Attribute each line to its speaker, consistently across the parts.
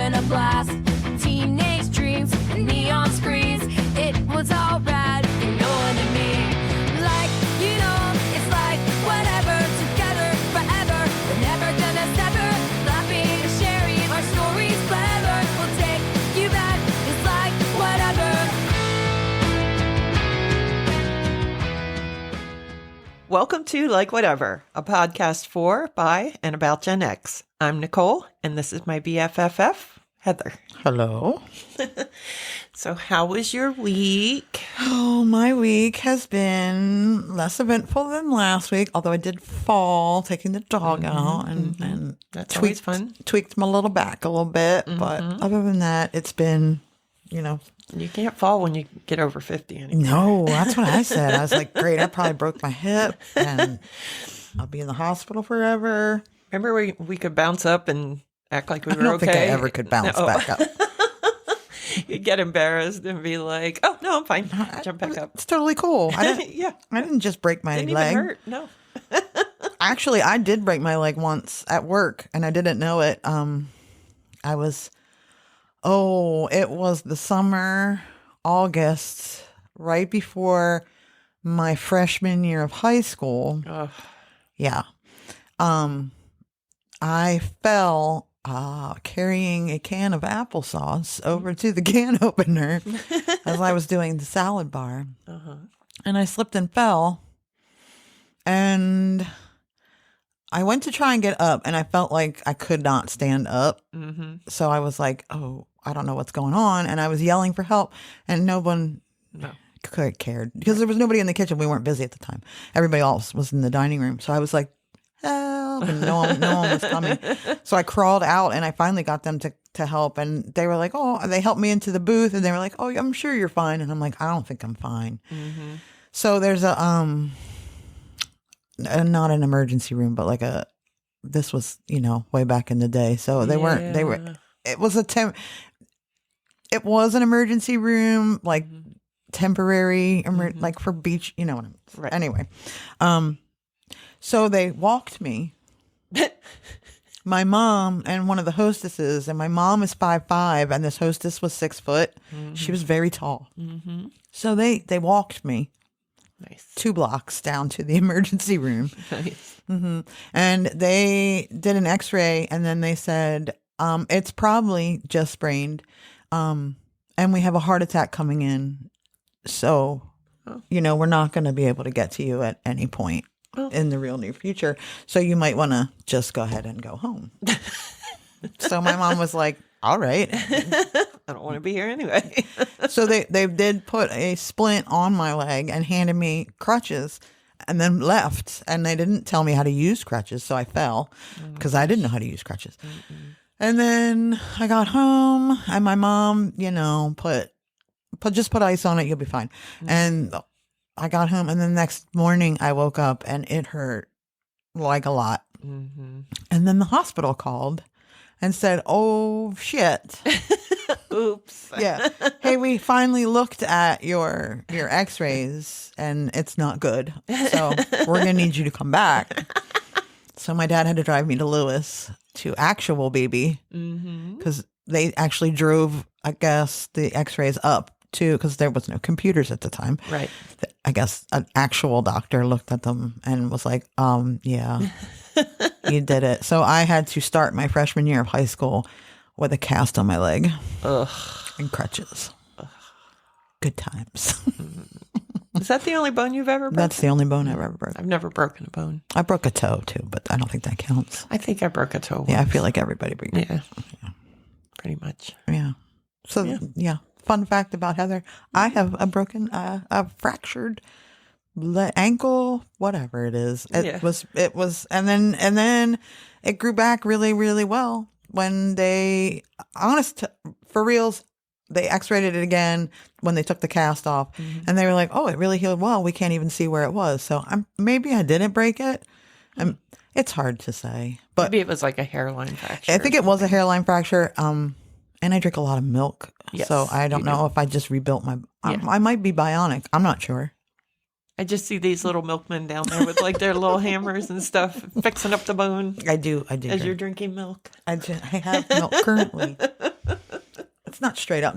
Speaker 1: having a blast. Teenage dreams and neon screens. It was all rad, you know what I mean. Like, you know, it's like whatever, together forever. We're never gonna sever, laughing and sharing our stories clever. We'll take you back, it's like whatever.
Speaker 2: Welcome to Like Whatever, a podcast for, by, and about Gen X. I'm Nicole, and this is my BFFF, Heather.
Speaker 3: Hello.
Speaker 2: So how was your week?
Speaker 3: Oh, my week has been less eventful than last week, although I did fall taking the dog out and
Speaker 2: That's always fun.
Speaker 3: Tweaked my little back a little bit. But other than that, it's been,
Speaker 2: You can't fall when you get over 50 anymore.
Speaker 3: No, that's what I said. I was like, great, I probably broke my hip and I'll be in the hospital forever.
Speaker 2: Remember we could bounce up and act like we were okay?
Speaker 3: I don't think I ever could bounce back up.
Speaker 2: You'd get embarrassed and be like, oh, no, I'm fine. Jump back up.
Speaker 3: It's totally cool. I didn't just break my
Speaker 2: Didn't
Speaker 3: leg.
Speaker 2: even hurt, no.
Speaker 3: Actually, I did break my leg once at work, and I didn't know it. It was the summer, August, right before my freshman year of high school.
Speaker 2: Ugh.
Speaker 3: Yeah. I fell carrying a can of applesauce over to the can opener as I was doing the salad bar.
Speaker 2: Uh-huh.
Speaker 3: And I slipped and fell. And I went to try and get up, and I felt like I could not stand up.
Speaker 2: Mm-hmm.
Speaker 3: So I was like, oh, I don't know what's going on. And I was yelling for help, and no one cared because there was nobody in the kitchen. We weren't busy at the time. Everybody else was in the dining room. So I was like, help, and no one was coming. So I crawled out, and I finally got them to help. And they were like, oh, they helped me into the booth, and they were like, oh, I'm sure you're fine. And I'm like, I don't think I'm fine. Mm-hmm. So there's not an emergency room, but this was, way back in the day. So it was it was an emergency room, like temporary, like for beach, you know what I mean?
Speaker 2: Right.
Speaker 3: Anyway. So they walked me, my mom and one of the hostesses, and my mom is 5'5", and this hostess was 6 foot. Mm-hmm. She was very tall. Mm-hmm. So they walked me.
Speaker 2: Nice.
Speaker 3: 2 blocks down to the emergency room.
Speaker 2: Nice.
Speaker 3: Mm-hmm. And they did an x-ray, and then they said, it's probably just sprained. And we have a heart attack coming in. So, we're not going to be able to get to you at any point in the real near future. So you might want to just go ahead and go home. So my mom was like, all right.
Speaker 2: I don't want to be here anyway.
Speaker 3: So they did put a splint on my leg and handed me crutches and then left. And they didn't tell me how to use crutches. So I fell because I didn't know how to use crutches. Mm-mm. And then I got home and my mom, put ice on it. You'll be fine. Mm-hmm. And I got home, and the next morning I woke up and it hurt like a lot. Mm-hmm. And then the hospital called and said, oh, shit.
Speaker 2: Oops.
Speaker 3: Yeah. Hey, we finally looked at your x-rays and it's not good. So we're going to need you to come back. So my dad had to drive me to Lewis to actual baby because they actually drove, I guess, the x-rays up too, because there was no computers at the time.
Speaker 2: Right.
Speaker 3: I guess an actual doctor looked at them and was like, yeah, you did it. So I had to start my freshman year of high school with a cast on my leg. Ugh. And crutches. Ugh. Good times.
Speaker 2: Is that the only bone you've ever broken?
Speaker 3: That's the only bone I've ever broken.
Speaker 2: I've never broken a bone.
Speaker 3: I broke a toe too, but I don't think that counts.
Speaker 2: I think I broke a toe once.
Speaker 3: Yeah, I feel like everybody broke it.
Speaker 2: Yeah. Pretty much.
Speaker 3: Yeah. So, yeah. Fun fact about Heather, I have a fractured ankle, whatever it is. It was, and then it grew back really, really well when for reals, they x-rayed it again when they took the cast off, and they were like, oh, it really healed well. We can't even see where it was. So maybe I didn't break it. It's hard to say, but
Speaker 2: maybe it was like a hairline fracture.
Speaker 3: I think it was a hairline fracture. And I drink a lot of milk, so I don't know if I just rebuilt my... I might be bionic. I'm not sure.
Speaker 2: I just see these little milkmen down there with like their little hammers and stuff, fixing up the bone.
Speaker 3: I do.
Speaker 2: As you're drinking milk.
Speaker 3: I have milk currently. it's not straight up.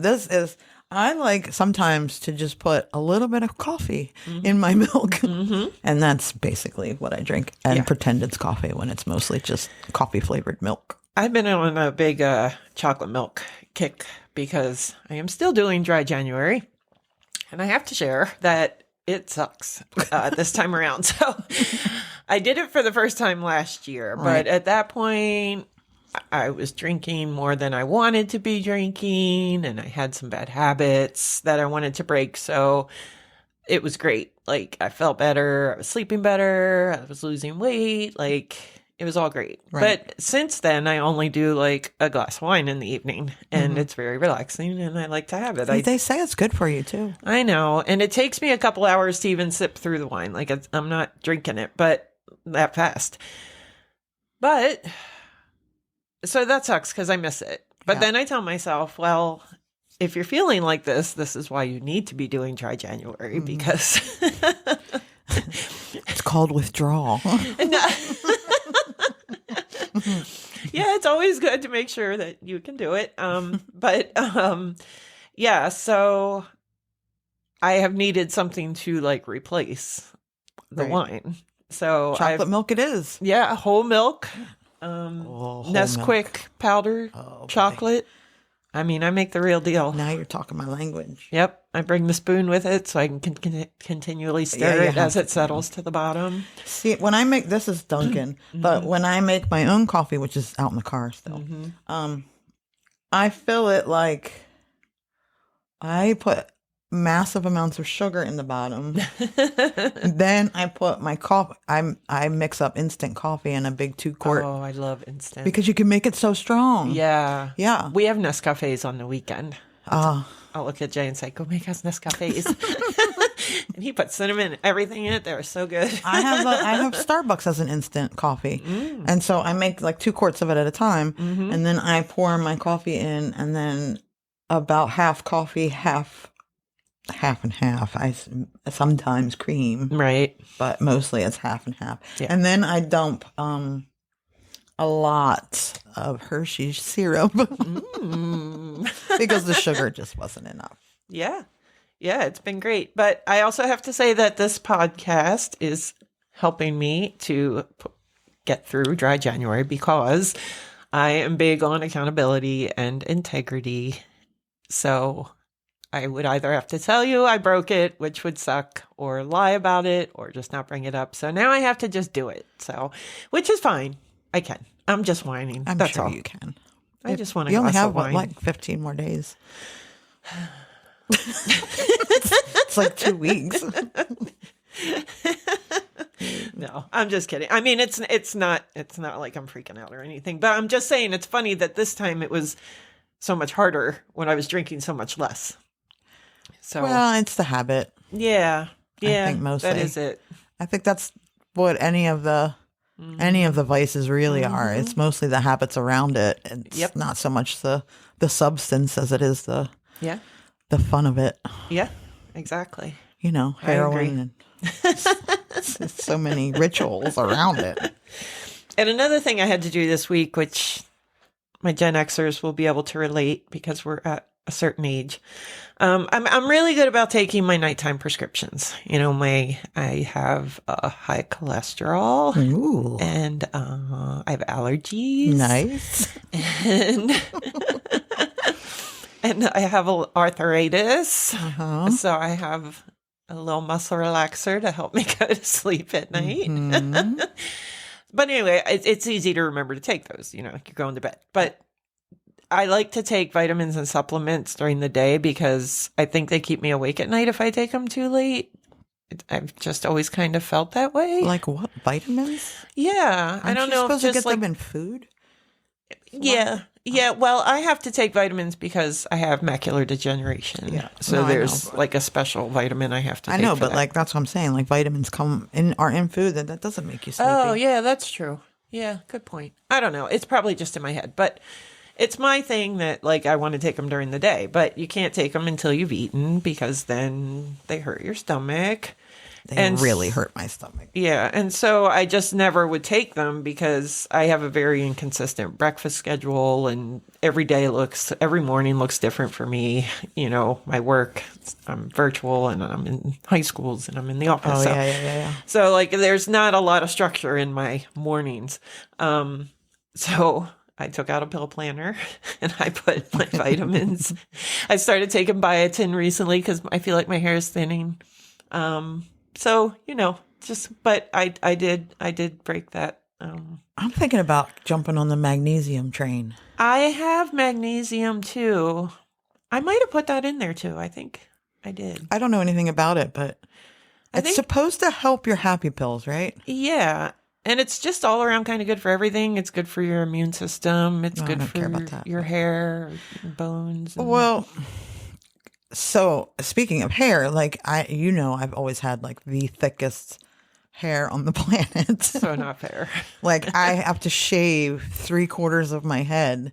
Speaker 3: I like sometimes to just put a little bit of coffee in my milk. And that's basically what I drink and pretend it's coffee when it's mostly just coffee flavored milk.
Speaker 2: I've been on a big chocolate milk kick because I am still doing dry January. And I have to share that it sucks this time around. So I did it for the first time last year.
Speaker 3: Right.
Speaker 2: But at that point, I was drinking more than I wanted to be drinking. And I had some bad habits that I wanted to break. So it was great. Like, I felt better. I was sleeping better. I was losing weight. Like, it was all great.
Speaker 3: Right.
Speaker 2: But since then, I only do like a glass of wine in the evening. And it's very relaxing. And I like to have it.
Speaker 3: They say it's good for you too.
Speaker 2: I know. And it takes me a couple hours to even sip through the wine. Like, I'm not drinking it, but that fast. But so that sucks because I miss it. But then I tell myself, well, if you're feeling like this is why you need to be doing dry January because
Speaker 3: it's called withdrawal.
Speaker 2: Yeah, it's always good to make sure that you can do it. Yeah, so I have needed something to like replace the wine. So
Speaker 3: Chocolate milk it is.
Speaker 2: Yeah, whole milk.
Speaker 3: Whole
Speaker 2: Nesquik
Speaker 3: milk.
Speaker 2: powder chocolate. I mean, I make the real deal.
Speaker 3: Now you're talking my language.
Speaker 2: Yep. I bring the spoon with it so I can continually stir it as it settles to the bottom.
Speaker 3: See, when I make, this is Dunkin', but when I make my own coffee, which is out in the car still, I fill it like, I put massive amounts of sugar in the bottom. Then I put my coffee, I mix up instant coffee in a big 2-quart.
Speaker 2: Oh, I love instant.
Speaker 3: Because you can make it so strong.
Speaker 2: Yeah.
Speaker 3: Yeah.
Speaker 2: We have Nescafes on the weekend. I'll look at Jay and say, go make us Nescafes. And he puts cinnamon and everything in it. They're so good.
Speaker 3: I have Starbucks as an instant coffee. And so I make like 2 quarts of it at a time. And then I pour my coffee in and then about half coffee, half and half. I sometimes cream.
Speaker 2: Right.
Speaker 3: But mostly it's half and half.
Speaker 2: Yeah.
Speaker 3: And then I dump a lot of Hershey's syrup because the sugar just wasn't enough.
Speaker 2: Yeah. Yeah, it's been great. But I also have to say that this podcast is helping me to get through dry January because I am big on accountability and integrity. So I would either have to tell you I broke it, which would suck, or lie about it, or just not bring it up. So now I have to just do it. So, which is fine. I can. I'm just whining.
Speaker 3: That's
Speaker 2: sure
Speaker 3: all you can.
Speaker 2: I just want to.
Speaker 3: You only have
Speaker 2: wine.
Speaker 3: like 15 more days. It's like 2 weeks.
Speaker 2: No, I'm just kidding. I mean, it's not like I'm freaking out or anything. But I'm just saying it's funny that this time it was so much harder when I was drinking so much less. So
Speaker 3: Well, it's the habit.
Speaker 2: Yeah.
Speaker 3: I think mostly.
Speaker 2: That is it.
Speaker 3: I think that's what any of the vices really are. It's mostly the habits around it. It's not so much the substance as it is the fun of it.
Speaker 2: Yeah, exactly.
Speaker 3: You know, heroin and so many rituals around it.
Speaker 2: And another thing I had to do this week, which my Gen Xers will be able to relate because we're at a certain age. I'm really good about taking my nighttime prescriptions. You know, I have high cholesterol.
Speaker 3: Ooh.
Speaker 2: And I have allergies.
Speaker 3: Nice.
Speaker 2: And I have arthritis. So I have a little muscle relaxer to help me go to sleep at night. But anyway, it's easy to remember to take those, you know, you're going to bed. But I like to take vitamins and supplements during the day because I think they keep me awake at night if I take them too late. I've just always kind of felt that way.
Speaker 3: Like what? Vitamins?
Speaker 2: Yeah. I don't know.
Speaker 3: Supposed to get them in food?
Speaker 2: Yeah. Yeah. Well, I have to take vitamins because I have macular degeneration. Yeah. So there's like a special vitamin I have to take.
Speaker 3: I know,
Speaker 2: for
Speaker 3: but
Speaker 2: that.
Speaker 3: like that's what I'm saying. Like vitamins are in food that doesn't make you sleepy.
Speaker 2: Oh, yeah, that's true. Yeah, good point. I don't know. It's probably just in my head, but it's my thing that like I want to take them during the day, but you can't take them until you've eaten because then they hurt your stomach.
Speaker 3: They really hurt my stomach.
Speaker 2: Yeah. And so I just never would take them because I have a very inconsistent breakfast schedule and every morning looks different for me. You know, my work, I'm virtual and I'm in high schools and I'm in the office.
Speaker 3: Oh,
Speaker 2: so,
Speaker 3: yeah.
Speaker 2: So like there's not a lot of structure in my mornings. So I took out a pill planner and I put my vitamins. I started taking biotin recently because I feel like my hair is thinning. So, you know, but I did break that.
Speaker 3: I'm thinking about jumping on the magnesium train.
Speaker 2: I have magnesium too. I might have put that in there too. I think I did.
Speaker 3: I don't know anything about it, but it's supposed to help your happy pills, right?
Speaker 2: Yeah. And it's just all around kind of good for everything. It's good for your immune system. It's good for your hair, bones.
Speaker 3: Well, so speaking of hair, like I've always had like the thickest hair on the planet.
Speaker 2: So not fair.
Speaker 3: Like I have to shave 3/4 of my head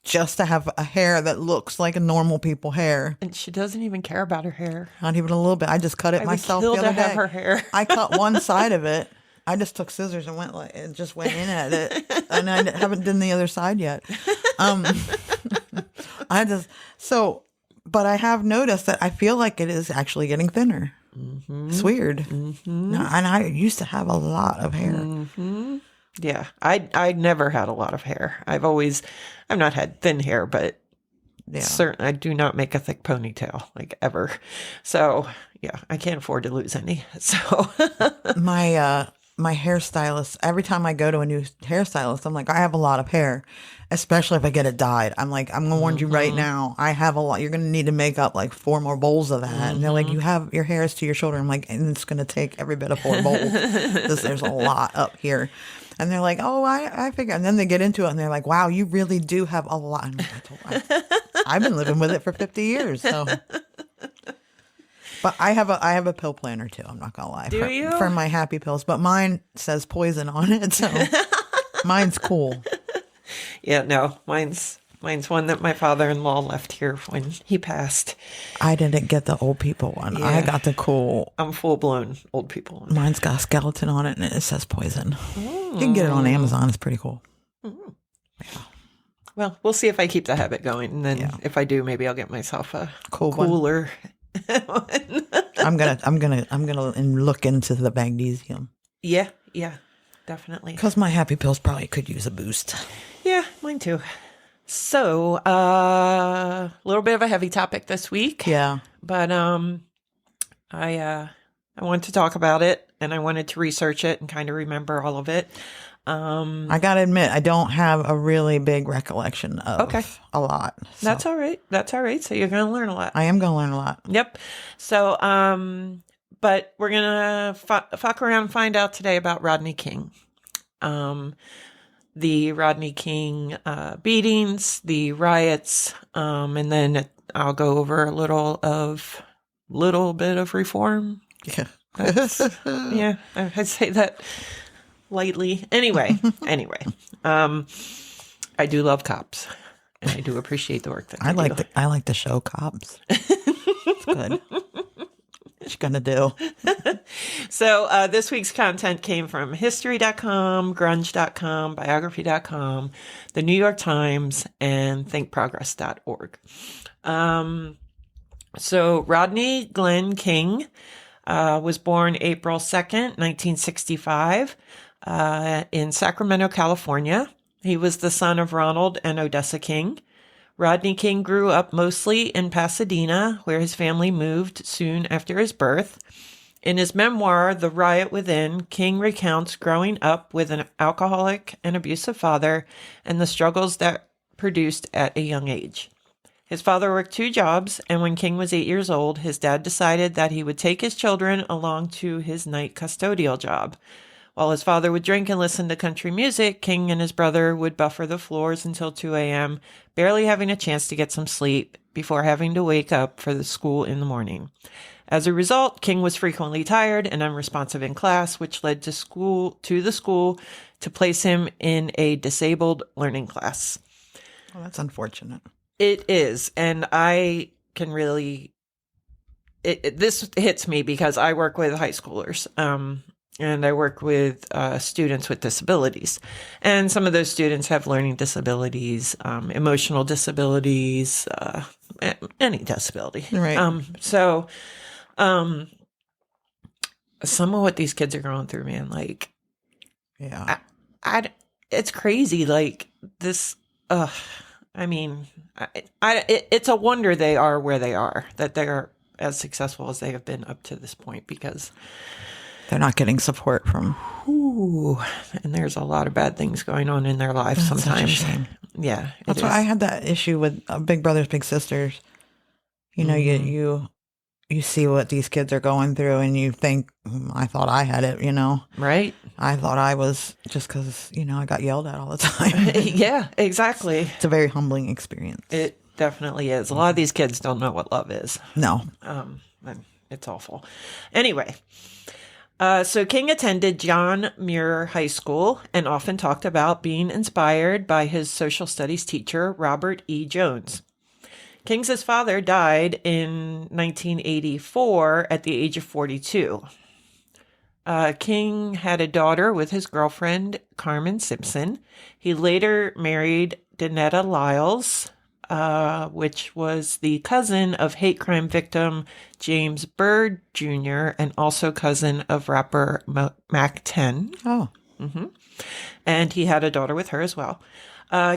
Speaker 3: just to have a hair that looks like a normal people hair.
Speaker 2: And she doesn't even care about her hair.
Speaker 3: Not even a little bit. I just cut it myself the other day.
Speaker 2: Have her hair.
Speaker 3: I cut one side of it. I just took scissors and went in at it, and I haven't done the other side yet. But I have noticed that I feel like it is actually getting thinner. Mm-hmm. It's weird. Mm-hmm. No, and I used to have a lot of hair.
Speaker 2: Mm-hmm. Yeah, I never had a lot of hair. I've not had thin hair, but certainly I do not make a thick ponytail like ever. So yeah, I can't afford to lose any. So my hairstylist, every time I go to a new hairstylist, I'm like, I have a lot of hair, especially if I get it dyed. I'm like, I'm going to warn you right now. I have a lot. You're going to need to make up like 4 more bowls of that. And they're like, your hair is to your shoulder. I'm like, and it's going to take every bit of 4 bowls because there's a lot up here. And they're like, oh, I figure. And then they get into it and they're like, wow, you really do have a lot. And I've been living with it for 50 years. So. But I have a pill planner too. I'm not gonna lie. Do you?
Speaker 3: For my happy pills, but mine says poison on it, so mine's cool.
Speaker 2: Yeah, no, mine's one that my father-in-law left here when he passed.
Speaker 3: I didn't get the old people one. Yeah. I got the cool.
Speaker 2: I'm full-blown old people one.
Speaker 3: Mine's got a skeleton on it and it says poison. You can get it on Amazon. It's pretty cool.
Speaker 2: Yeah. Well, we'll see if I keep the habit going, and then if I do, maybe I'll get myself a cooler.
Speaker 3: I'm gonna look into the magnesium.
Speaker 2: Yeah, definitely.
Speaker 3: Because my happy pills probably could use a boost.
Speaker 2: Yeah, mine too. So, a little bit of a heavy topic this week.
Speaker 3: Yeah,
Speaker 2: but I wanted to talk about it, and I wanted to research it and kind of remember all of it.
Speaker 3: I gotta admit, I don't have a really big recollection of a lot. So.
Speaker 2: That's all right. So you're gonna learn a lot.
Speaker 3: I am gonna learn a lot.
Speaker 2: Yep. So, but we're gonna fuck around and find out today about Rodney King. The Rodney King beatings, the riots, and then I'll go over a little bit of reform.
Speaker 3: Yeah.
Speaker 2: Yeah, I'd say that lightly. Anyway, I do love cops, and I do appreciate the work that they do.
Speaker 3: I like the show Cops. It's good. What you gonna do?
Speaker 2: So this week's content came from history.com, grunge.com, biography.com, the New York Times, and thinkprogress.org. So Rodney Glenn King was born April 2nd, 1965, in Sacramento, California. He was the son of Ronald and Odessa King. Rodney King grew up mostly in Pasadena, where his family moved soon after his birth. In his memoir, The Riot Within, King recounts growing up with an alcoholic and abusive father and the struggles that produced at a young age. His father worked 2 jobs, and when King was 8 years old, his dad decided that he would take his children along to his night custodial job. While his father would drink and listen to country music, King and his brother would buffer the floors until 2 a.m., barely having a chance to get some sleep before having to wake up for the school in the morning. As a result, King was frequently tired and unresponsive in class, which led the school to place him in a disabled learning class.
Speaker 3: Well, that's unfortunate.
Speaker 2: It is, and I can really this hits me because I work with high schoolers. And I work with students with disabilities. And some of those students have learning disabilities, emotional disabilities, any disability.
Speaker 3: Right.
Speaker 2: So some of what these kids are going through, man, like,
Speaker 3: Yeah.
Speaker 2: it's crazy. Like this, I mean, it's a wonder they are where they are, that they are as successful as they have been up to this point, because
Speaker 3: They're not getting support from.
Speaker 2: ooh, and there's a lot of bad things going on in their lives
Speaker 3: That's such a
Speaker 2: sometimes.
Speaker 3: shame.
Speaker 2: Yeah,
Speaker 3: That's why I had that issue with Big Brothers Big Sisters. You know, you see what these kids are going through, and you think, I thought I had it. You know,
Speaker 2: right.
Speaker 3: I thought I was, just because I got yelled at all the time.
Speaker 2: Yeah, exactly.
Speaker 3: It's a very humbling experience.
Speaker 2: It definitely is. A lot of these kids don't know what love is.
Speaker 3: No.
Speaker 2: And it's awful. Anyway, so King attended John Muir High School and often talked about being inspired by his social studies teacher, Robert E. Jones. King's father died in 1984 at the age of 42. King had a daughter with his girlfriend, Carmen Simpson. He later married Danetta Lyles, which was the cousin of hate crime victim James Byrd Jr. and also cousin of rapper Mac 10.
Speaker 3: Oh.
Speaker 2: And he had a daughter with her as well.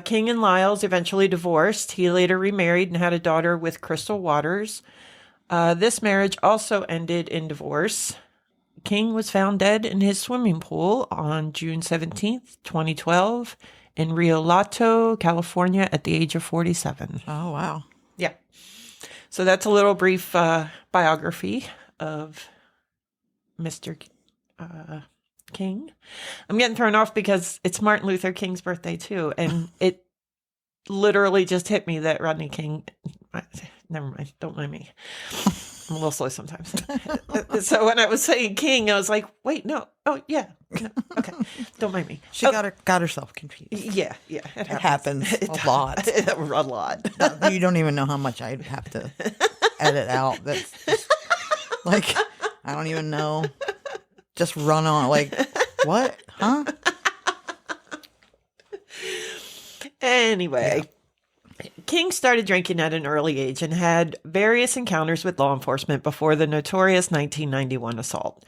Speaker 2: King and Lyles eventually divorced. He later remarried and had a daughter with Crystal Waters. This marriage also ended in divorce. King was found dead in his swimming pool on June 17th, 2012, in Rio Lato, California, at the age of 47.
Speaker 3: Oh, wow.
Speaker 2: Yeah. So that's a little brief biography of Mr. King. I'm getting thrown off because it's Martin Luther King's birthday too, and it literally just hit me that Rodney King. Never mind, don't mind me. I'm a little slow sometimes. So when I was saying King, I was like, "Wait, no, oh yeah, no, okay, don't mind me."
Speaker 3: She got herself confused.
Speaker 2: Yeah,
Speaker 3: It happens a lot.
Speaker 2: A lot.
Speaker 3: You don't even know how much I'd have to edit out. That's just, like, I don't even know. Just run on, like, what? Huh?
Speaker 2: Anyway, King started drinking at an early age and had various encounters with law enforcement before the notorious 1991 assault.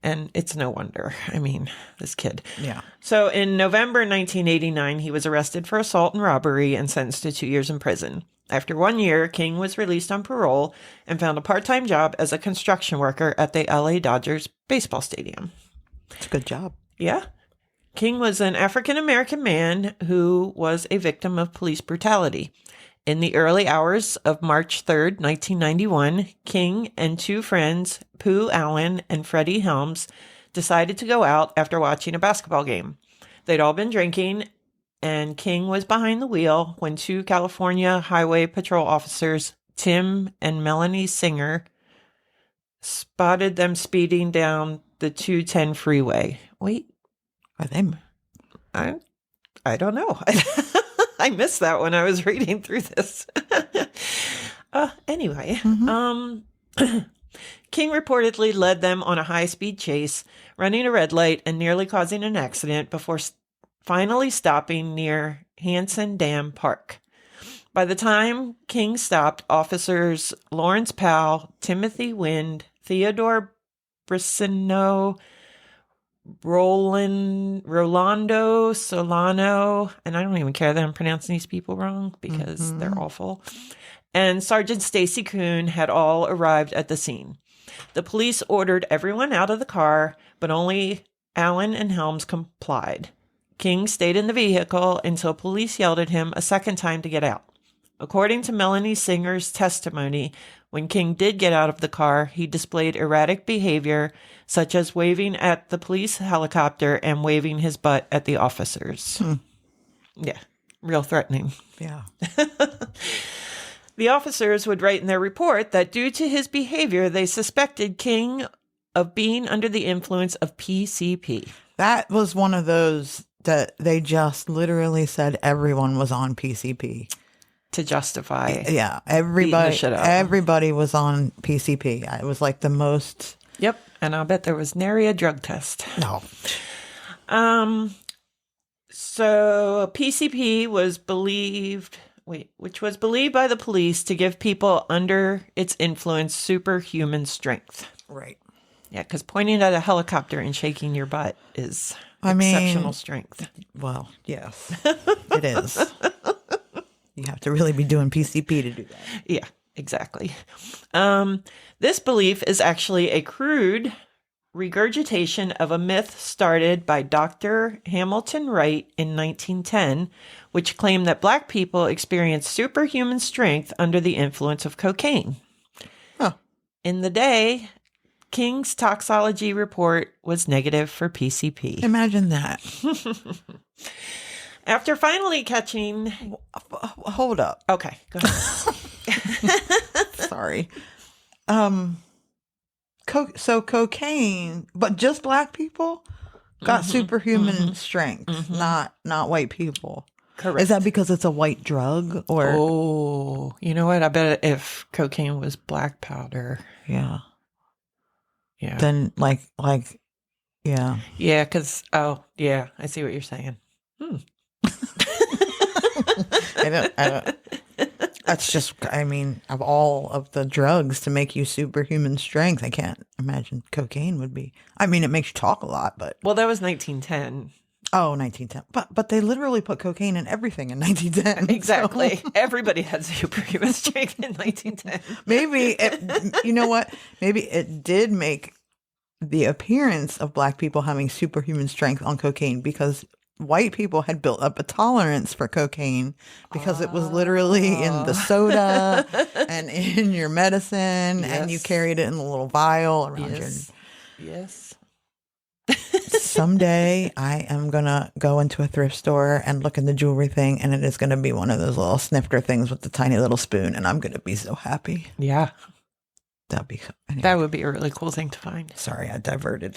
Speaker 2: And it's no wonder. I mean, this kid.
Speaker 3: Yeah.
Speaker 2: So in November 1989, he was arrested for assault and robbery and sentenced to 2 years in prison. After 1 year, King was released on parole and found a part-time job as a construction worker at the LA Dodgers baseball stadium.
Speaker 3: It's a good job.
Speaker 2: Yeah. King was an African-American man who was a victim of police brutality. In the early hours of March 3rd, 1991, King and two friends, Pooh Allen and Freddie Helms, decided to go out after watching a basketball game. They'd all been drinking, and King was behind the wheel when two California Highway Patrol officers, Tim and Melanie Singer, spotted them speeding down the 210 freeway. Wait.
Speaker 3: Are they?
Speaker 2: I don't know. I missed that when I was reading through this. Anyway, King reportedly led them on a high-speed chase, running a red light and nearly causing an accident before finally stopping near Hanson Dam Park. By the time King stopped, officers Lawrence Powell, Timothy Wind, Theodore Briseno, Rolando Solano, and I don't even care that I'm pronouncing these people wrong because they're awful, and Sergeant Stacy Kuhn had all arrived at the scene. The police ordered everyone out of the car, but only Allen and Helms complied. King stayed in the vehicle until police yelled at him a second time to get out. According to Melanie Singer's testimony, when King did get out of the car, he displayed erratic behavior, such as waving at the police helicopter and waving his butt at the officers. Yeah, real threatening.
Speaker 3: Yeah.
Speaker 2: The officers would write in their report that due to his behavior, they suspected King of being under the influence of PCP.
Speaker 3: That was one of those that they just literally said everyone was on PCP.
Speaker 2: to justify.
Speaker 3: Yeah,
Speaker 2: beating the shit out of 'em.
Speaker 3: everybody was on PCP. It was like the most.
Speaker 2: Yep. And I'll bet there was nary a drug test.
Speaker 3: No.
Speaker 2: So PCP was which was believed by the police to give people under its influence superhuman strength.
Speaker 3: Right.
Speaker 2: Yeah, because pointing at a helicopter and shaking your butt is exceptional strength.
Speaker 3: Well, yes, it is. You have to really be doing PCP to do that.
Speaker 2: Yeah, exactly. This belief is actually a crude regurgitation of a myth started by Dr. Hamilton Wright in 1910, which claimed that Black people experienced superhuman strength under the influence of cocaine.
Speaker 3: Huh.
Speaker 2: In the day, King's toxology report was negative for PCP.
Speaker 3: Imagine that.
Speaker 2: After finally catching...
Speaker 3: Hold up.
Speaker 2: Okay, go ahead.
Speaker 3: Sorry. So cocaine, but just Black people got superhuman strength, not white people.
Speaker 2: Correct.
Speaker 3: Is that because it's a white drug, or?
Speaker 2: Oh, you know what? I bet if cocaine was black powder.
Speaker 3: Yeah.
Speaker 2: Yeah.
Speaker 3: Then yeah.
Speaker 2: Yeah, because, yeah, I see what you're saying.
Speaker 3: I don't. That's just, I mean, of all of the drugs to make you superhuman strength, I can't imagine cocaine would be. I mean, it makes you talk a lot, but.
Speaker 2: Well, that was 1910.
Speaker 3: Oh, 1910. But they literally put cocaine in everything in 1910.
Speaker 2: Exactly.
Speaker 3: So
Speaker 2: Everybody had superhuman strength in 1910.
Speaker 3: maybe, you know what? Maybe it did make the appearance of Black people having superhuman strength on cocaine because white people had built up a tolerance for cocaine because it was literally in the soda and in your medicine, and you carried it in a little vial around
Speaker 2: Yes.
Speaker 3: Someday I am going to go into a thrift store and look in the jewelry thing, and it is going to be one of those little snifter things with the tiny little spoon, and I'm going to be so happy.
Speaker 2: Yeah.
Speaker 3: That'd be anyway.
Speaker 2: That would be a really cool thing to find.
Speaker 3: Sorry, I diverted.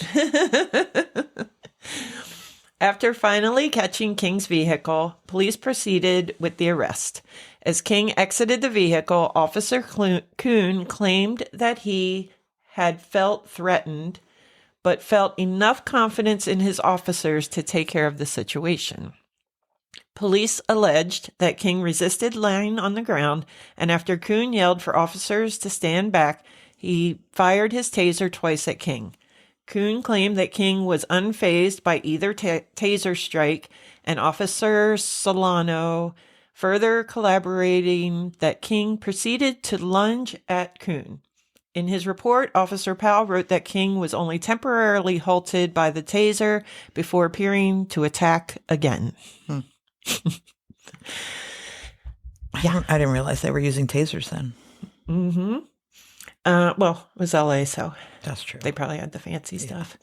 Speaker 2: After finally catching King's vehicle, police proceeded with the arrest. As King exited the vehicle, Officer Kuhn claimed that he had felt threatened, but felt enough confidence in his officers to take care of the situation. Police alleged that King resisted lying on the ground, and after Kuhn yelled for officers to stand back, he fired his taser twice at King. Kuhn claimed that King was unfazed by either taser strike, and Officer Solano further collaborating that King proceeded to lunge at Kuhn. In his report, Officer Powell wrote that King was only temporarily halted by the taser before appearing to attack again.
Speaker 3: I didn't realize they were using tasers then.
Speaker 2: Mm-hmm. Well, it was LA, so
Speaker 3: That's true.
Speaker 2: they probably had the fancy stuff.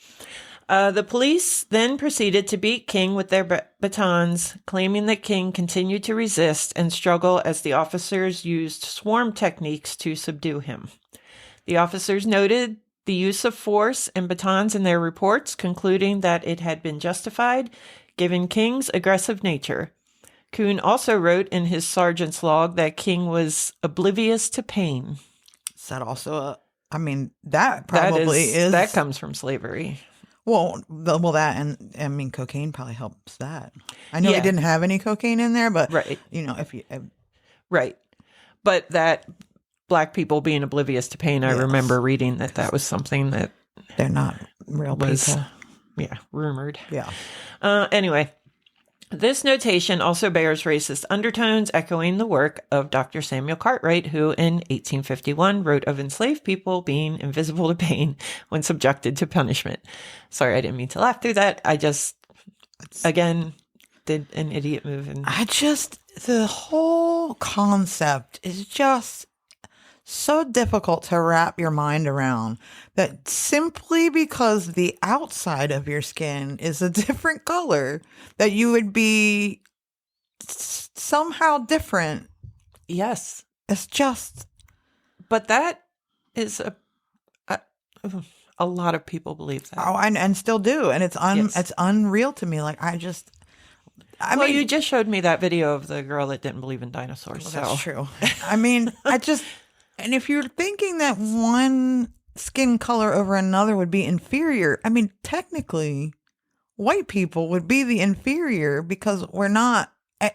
Speaker 2: The police then proceeded to beat King with their batons, claiming that King continued to resist and struggle as the officers used swarm techniques to subdue him. The officers noted the use of force and batons in their reports, concluding that it had been justified, given King's aggressive nature. Kuhn also wrote in his sergeant's log that King was oblivious to pain.
Speaker 3: Is that also that probably is.
Speaker 2: That comes from slavery.
Speaker 3: Well, that, and I mean, cocaine probably helps that. I know
Speaker 2: Yeah.
Speaker 3: he didn't have any cocaine in there, but
Speaker 2: Right.
Speaker 3: if you,
Speaker 2: Right. But that Black people being oblivious to pain, I
Speaker 3: Yes.
Speaker 2: remember reading that was something that
Speaker 3: they're not real
Speaker 2: was,
Speaker 3: people.
Speaker 2: rumored.
Speaker 3: Yeah.
Speaker 2: Anyway, this notation also bears racist undertones, echoing the work of Dr. Samuel Cartwright, who in 1851 wrote of enslaved people being invisible to pain when subjected to punishment. Sorry, I didn't mean to laugh through that. I just, again, did an idiot move. And
Speaker 3: The whole concept is just so difficult to wrap your mind around, that simply because the outside of your skin is a different color, that you would be somehow different.
Speaker 2: yes,
Speaker 3: It's just,
Speaker 2: but that is a lot of people believe that.
Speaker 3: and still do. And it's
Speaker 2: Yes.
Speaker 3: it's unreal to me. Like, I
Speaker 2: Well,
Speaker 3: mean,
Speaker 2: you just showed me that video of the girl that didn't believe in dinosaurs.
Speaker 3: well,
Speaker 2: So
Speaker 3: that's true. I mean, and if you're thinking that one skin color over another would be inferior, I mean, technically, white people would be the inferior because we're not,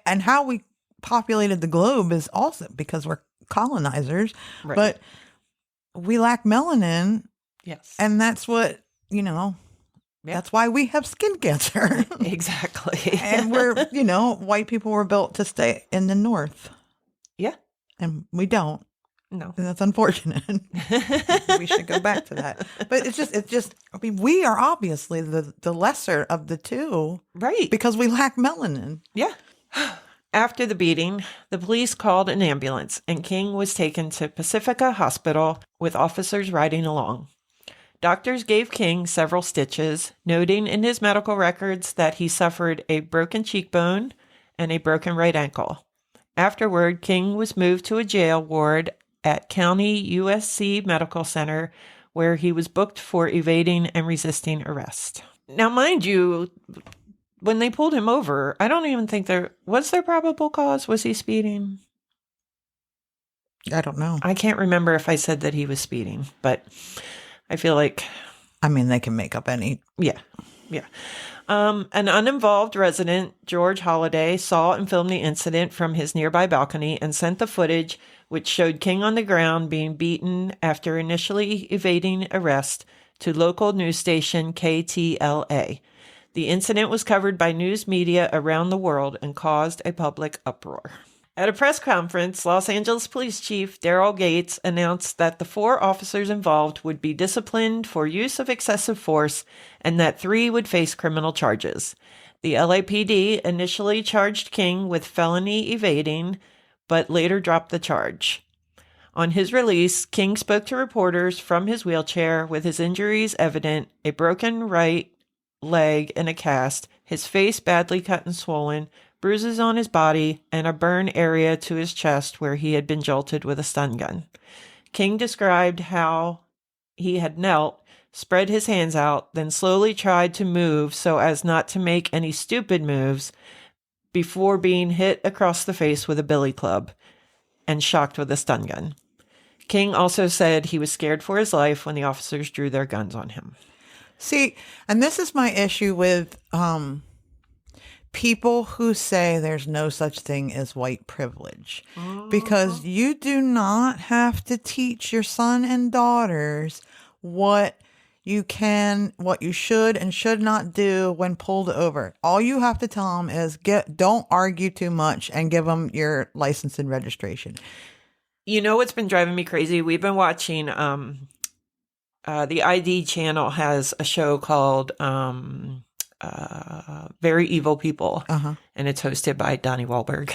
Speaker 3: and how we populated the globe is also because we're colonizers,
Speaker 2: Right.
Speaker 3: but we lack melanin,
Speaker 2: Yes.
Speaker 3: and that's what,
Speaker 2: Yeah.
Speaker 3: that's why we have skin cancer.
Speaker 2: Exactly.
Speaker 3: And we're, white people were built to stay in the north,
Speaker 2: Yeah.
Speaker 3: and we don't.
Speaker 2: No.
Speaker 3: And that's unfortunate. We should go back to that. But it's just, I mean, we are obviously the lesser of the two
Speaker 2: Right.
Speaker 3: because we lack melanin.
Speaker 2: Yeah. After the beating, the police called an ambulance and King was taken to Pacifica Hospital with officers riding along. Doctors gave King several stitches, noting in his medical records that he suffered a broken cheekbone and a broken right ankle. Afterward, King was moved to a jail ward at County USC Medical Center, where he was booked for evading and resisting arrest. Now, mind you, when they pulled him over, I don't even think there probable cause. Was he speeding?
Speaker 3: I don't know.
Speaker 2: I can't remember if I said that he was speeding, but I feel like,
Speaker 3: I mean, they can make up any.
Speaker 2: yeah. An uninvolved resident, George Holliday, saw and filmed the incident from his nearby balcony and sent the footage, which showed King on the ground being beaten after initially evading arrest, to local news station KTLA. The incident was covered by news media around the world and caused a public uproar. At a press conference, Los Angeles Police Chief Daryl Gates announced that the 4 officers involved would be disciplined for use of excessive force and that 3 would face criminal charges. The LAPD initially charged King with felony evading, but later dropped the charge. On his release, King spoke to reporters from his wheelchair with his injuries evident, a broken right leg in a cast, his face badly cut and swollen, bruises on his body, and a burn area to his chest where he had been jolted with a stun gun. King described how he had knelt, spread his hands out, then slowly tried to move so as not to make any stupid moves before being hit across the face with a billy club and shocked with a stun gun. King also said he was scared for his life when the officers drew their guns on him.
Speaker 3: See, and this is my issue with people who say there's no such thing as white privilege. Because you do not have to teach your son and daughters what you should and should not do when pulled over. All you have to tell them is don't argue too much and give them your license and registration.
Speaker 2: You know what's been driving me crazy? We've been watching, the ID channel has a show called Very Evil People, and it's hosted by Donnie Wahlberg.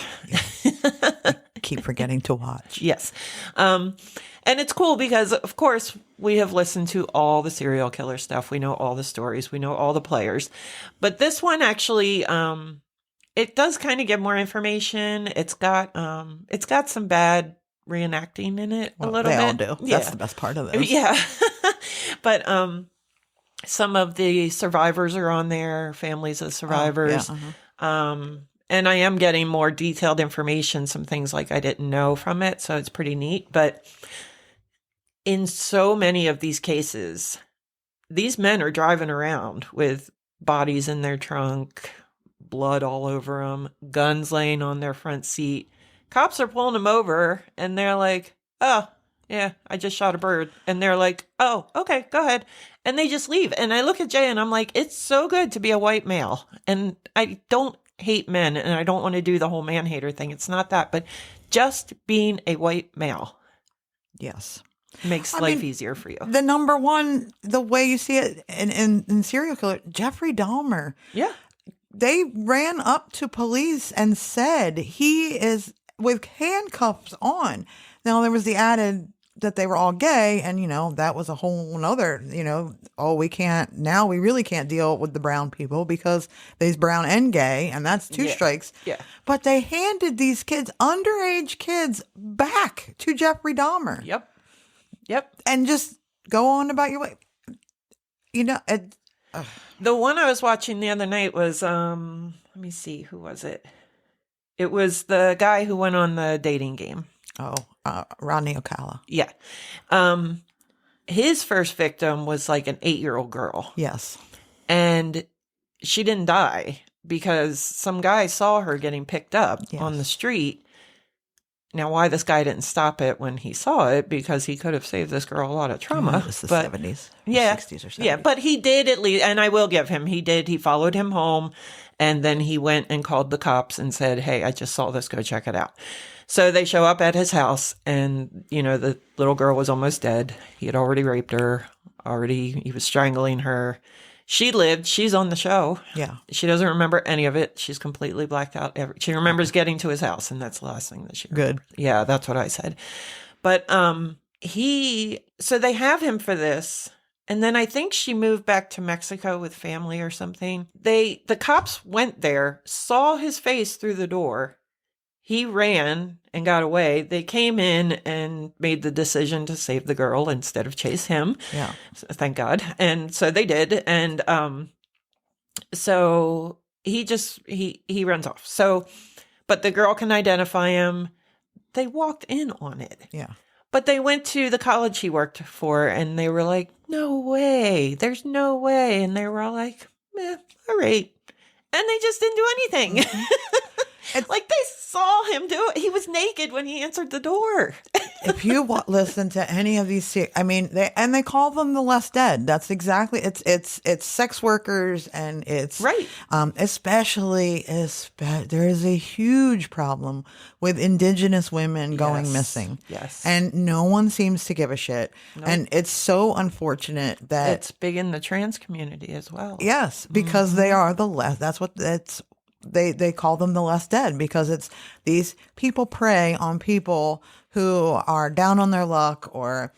Speaker 3: Keep forgetting to watch.
Speaker 2: Yes. And it's cool because, of course, we have listened to all the serial killer stuff. We know all the stories. We know all the players. But this one actually, it does kind of give more information. It's got some bad reenacting in it a little bit.
Speaker 3: They all do.
Speaker 2: Yeah.
Speaker 3: That's the best part of this.
Speaker 2: Yeah. But some of the survivors are on there, families of survivors. And I am getting more detailed information, some things like I didn't know from it. So it's pretty neat. But in so many of these cases, these men are driving around with bodies in their trunk, blood all over them, guns laying on their front seat. Cops are pulling them over and they're like, oh, yeah, I just shot a bird. And they're like, oh, okay, go ahead. And they just leave. And I look at Jay and I'm like, it's so good to be a white male. And I don't hate men and I don't want to do the whole man hater thing. It's not that, but just being a white male.
Speaker 3: Yes.
Speaker 2: Makes life easier for you.
Speaker 3: The number one, the way you see it in serial killer, Jeffrey Dahmer.
Speaker 2: Yeah.
Speaker 3: They ran up to police and said he is with handcuffs on. Now, there was the added that they were all gay, and, that was a whole nother, we really can't deal with the brown people because they's brown and gay, and that's 2 strikes.
Speaker 2: Yeah.
Speaker 3: But they handed these kids, underage kids, back to Jeffrey Dahmer.
Speaker 2: Yep.
Speaker 3: And just go on about your way.
Speaker 2: The one I was watching the other night was, let me see, who was it? It was the guy who went on the dating game.
Speaker 3: Rodney Ocala.
Speaker 2: Yeah. His first victim was like an 8-year-old girl.
Speaker 3: Yes.
Speaker 2: And she didn't die because some guy saw her getting picked up
Speaker 3: Yes.
Speaker 2: on the street. Now, why this guy didn't stop it when he saw it, because he could have saved this girl a lot of trauma.
Speaker 3: It was the 70s.
Speaker 2: Yeah.
Speaker 3: 60s or 70s.
Speaker 2: Yeah, but he did at least, and I will give him, he did. He followed him home, and then he went and called the cops and said, hey, I just saw this, go check it out. So they show up at his house, and, the little girl was almost dead. He had already raped her, he was strangling her. She lived. She's on the show.
Speaker 3: Yeah.
Speaker 2: She doesn't remember any of it. She's completely blacked out. She remembers getting to his house, and that's the last thing that she remembers.
Speaker 3: Good.
Speaker 2: Yeah, that's what I said. But so they have him for this. And then I think she moved back to Mexico with family or something. The cops went there, saw his face through the door. He ran and got away. They came in and made the decision to save the girl instead of chase him.
Speaker 3: Yeah.
Speaker 2: So, thank God. And so they did. And so he runs off. So, but the girl can identify him. They walked in on it.
Speaker 3: Yeah.
Speaker 2: But they went to the college he worked for, and they were like, no way. There's no way. And they were all like, all right. And they just didn't do anything. Like, they saw him do it. He was naked when he answered the door.
Speaker 3: If you listen to any of these, they call them the less dead. That's exactly, it's sex workers, and it's
Speaker 2: right.
Speaker 3: Especially there is a huge problem with indigenous women going missing.
Speaker 2: Yes.
Speaker 3: And no one seems to give a shit. Nope. And it's so unfortunate that
Speaker 2: it's big in the trans community as well.
Speaker 3: Yes, because they are the less, they call them the less dead, because it's these people prey on people who are down on their luck, or,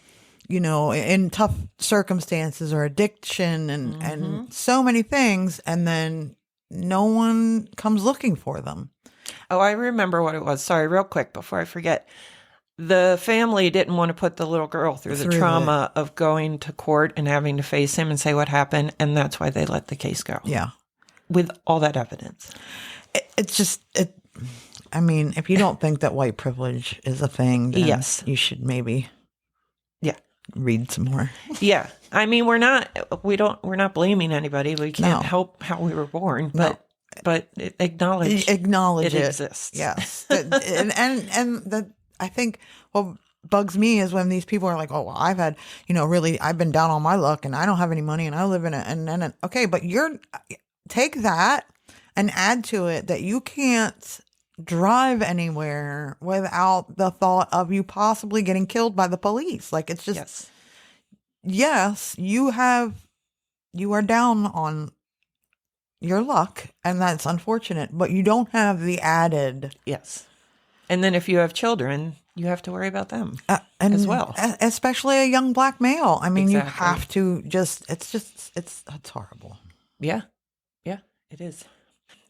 Speaker 3: in tough circumstances, or addiction, and so many things. And then no one comes looking for them.
Speaker 2: Oh, I remember what it was. Sorry, real quick before I forget. The family didn't want to put the little girl through the trauma of going to court and having to face him and say what happened. And that's why they let the case go.
Speaker 3: Yeah.
Speaker 2: With all that evidence.
Speaker 3: I mean, if you don't think that white privilege is a thing, then
Speaker 2: yes,
Speaker 3: you should maybe read some more.
Speaker 2: Yeah. I mean, we're not blaming anybody. We can't help how we were born, but
Speaker 3: acknowledge
Speaker 2: it exists.
Speaker 3: Yes. and I think what bugs me is when these people are like, oh, well, I've had, I've been down on my luck, and I don't have any money, and I live in it. And okay, but take that and add to it that you can't drive anywhere without the thought of you possibly getting killed by the police. Like, it's just, yes, you are down on your luck, and that's unfortunate, but you don't have the added.
Speaker 2: Yes. And then if you have children, you have to worry about them as well.
Speaker 3: Especially a young black male. I mean, you have to it's horrible.
Speaker 2: Yeah. Yeah, it is.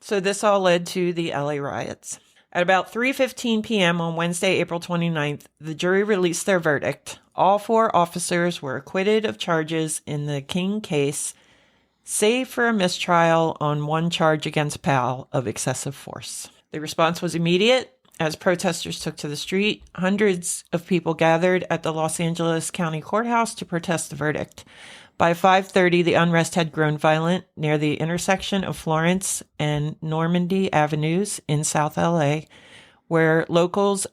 Speaker 2: So this all led to the LA riots. At about 3:15 p.m. on Wednesday, April 29th, the jury released their verdict. All 4 officers were acquitted of charges in the King case, save for a mistrial on one charge against Powell of excessive force. The response was immediate. As protesters took to the street, hundreds of people gathered at the Los Angeles County Courthouse to protest the verdict. By 5:30, the unrest had grown violent near the intersection of Florence and Normandy Avenues in South LA, where locals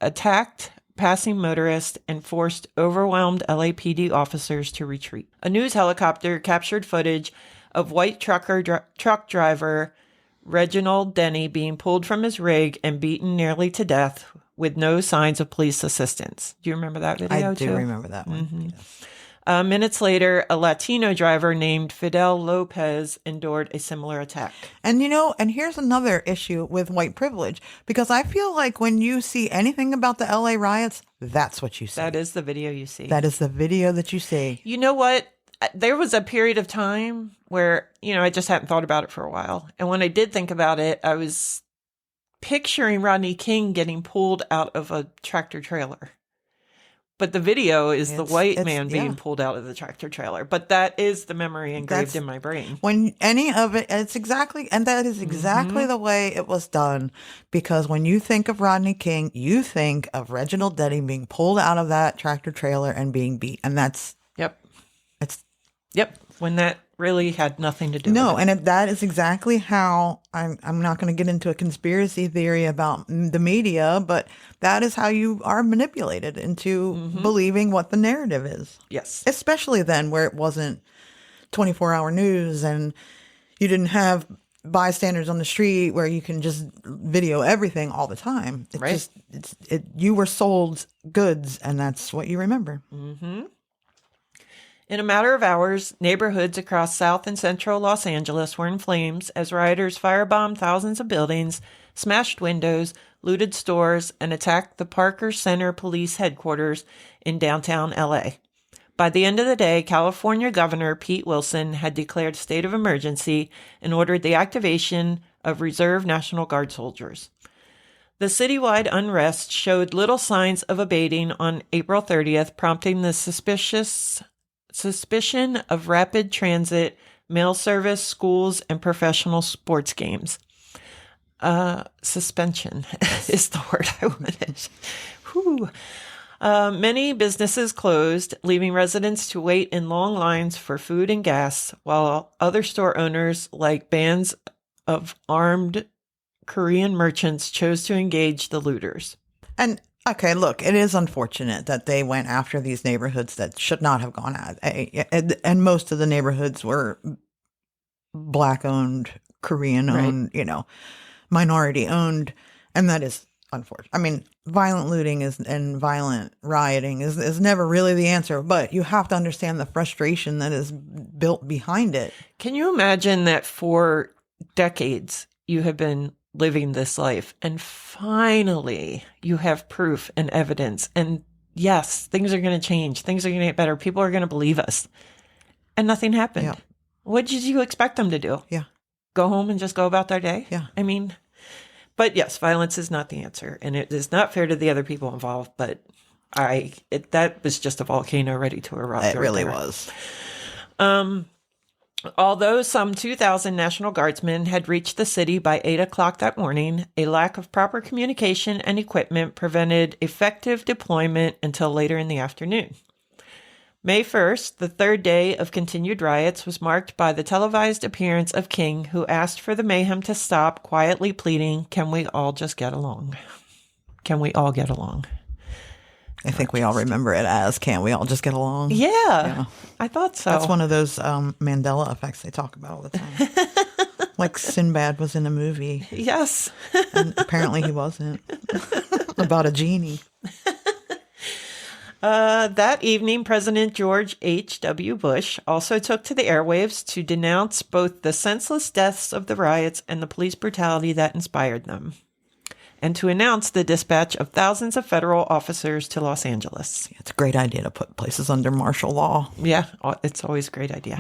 Speaker 2: attacked passing motorists and forced overwhelmed LAPD officers to retreat. A news helicopter captured footage of white truck driver Reginald Denny being pulled from his rig and beaten nearly to death with no signs of police assistance. Do you remember that video?
Speaker 3: I do remember that one.
Speaker 2: Mm-hmm.
Speaker 3: Yes.
Speaker 2: Minutes later, a Latino driver named Fidel Lopez endured a similar attack.
Speaker 3: And and here's another issue with white privilege, because I feel like when you see anything about the LA riots, that's what you see.
Speaker 2: That is the video you see.
Speaker 3: That is the video that you see.
Speaker 2: You know what? There was a period of time where, I just hadn't thought about it for a while. And when I did think about it, I was picturing Rodney King getting pulled out of a tractor trailer. but the video is the white man being
Speaker 3: yeah.
Speaker 2: pulled out of the tractor trailer. But that is the memory engraved
Speaker 3: That's-
Speaker 2: in my brain.
Speaker 3: When any of it, it's exactly, and that is exactly the way it was done. Because when you think of Rodney King, you think of Reginald Denny being pulled out of that tractor trailer and being beat. And that's,
Speaker 2: Yep.
Speaker 3: it's,
Speaker 2: Yep. When that really had nothing to do
Speaker 3: no,
Speaker 2: with it.
Speaker 3: and that is exactly how I'm not going to get into a conspiracy theory about the media, but that is how you are manipulated into believing what the narrative is.
Speaker 2: Yes.
Speaker 3: Especially then, where it wasn't 24-hour news and you didn't have bystanders on the street where you can just video everything all the time. It
Speaker 2: Right.
Speaker 3: You were sold goods, and that's what you remember.
Speaker 2: In a matter of hours, neighborhoods across South and Central Los Angeles were in flames as rioters firebombed thousands of buildings, smashed windows, looted stores, and attacked the Parker Center Police Headquarters in downtown LA. By the end of the day, California Governor Pete Wilson had declared a state of emergency and ordered the activation of reserve National Guard soldiers. The citywide unrest showed little signs of abating on April 30th, prompting the suspicion of rapid transit, mail service, schools, and professional sports games. Suspension is the word I wanted. Whew. Many businesses closed, leaving residents to wait in long lines for food and gas, while other store owners, like bands of armed Korean merchants, chose to engage the looters.
Speaker 3: And okay, look, it is unfortunate that they went after these neighborhoods that should not have gone at. And most of the neighborhoods were Black-owned, Korean-owned, minority-owned. And that is unfortunate. I mean, violent looting and violent rioting is never really the answer. But you have to understand the frustration that is built behind it.
Speaker 2: Can you imagine that for decades you have been living this life and finally you have proof and evidence, and yes, things are going to change, things are going to get better, people are going to believe us, and nothing happened?
Speaker 3: Yeah.
Speaker 2: What did you expect them to do?
Speaker 3: Yeah.
Speaker 2: Go home and just go about their day?
Speaker 3: Yeah.
Speaker 2: I mean, but yes, violence is not the answer, and it is not fair to the other people involved, but that was just a volcano ready to erupt.
Speaker 3: It
Speaker 2: right
Speaker 3: really
Speaker 2: there.
Speaker 3: was.
Speaker 2: Although some 2,000 National Guardsmen had reached the city by 8 o'clock that morning, a lack of proper communication and equipment prevented effective deployment until later in the afternoon. May 1st, the third day of continued riots, was marked by the televised appearance of King, who asked for the mayhem to stop, quietly pleading, "Can we all just get along? Can we all get along?"
Speaker 3: I think we all remember it as, "Can't we all just get along?"
Speaker 2: Yeah. I thought so.
Speaker 3: That's one of those Mandela effects they talk about all the time. Like Sinbad was in a movie,
Speaker 2: Yes.
Speaker 3: and apparently he wasn't. About a genie.
Speaker 2: That evening, President George H.W. Bush also took to the airwaves to denounce both the senseless deaths of the riots and the police brutality that inspired them, and to announce the dispatch of thousands of federal officers to Los Angeles.
Speaker 3: It's a great idea to put places under martial law.
Speaker 2: Yeah, it's always a great idea.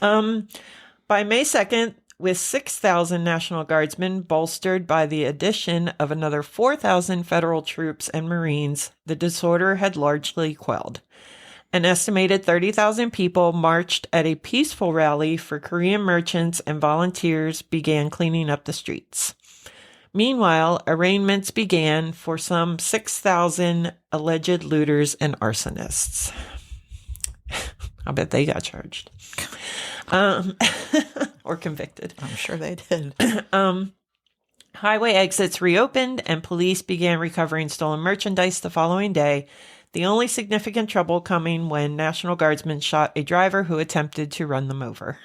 Speaker 2: By May 2nd, with 6,000 National Guardsmen bolstered by the addition of another 4,000 federal troops and Marines, the disorder had largely quelled. An estimated 30,000 people marched at a peaceful rally for Korean merchants, and volunteers began cleaning up the streets. Meanwhile, arraignments began for some 6,000 alleged looters and arsonists. I bet they got charged. Or convicted.
Speaker 3: I'm sure they did.
Speaker 2: Highway exits reopened and police began recovering stolen merchandise the following day, the only significant trouble coming when National Guardsmen shot a driver who attempted to run them over.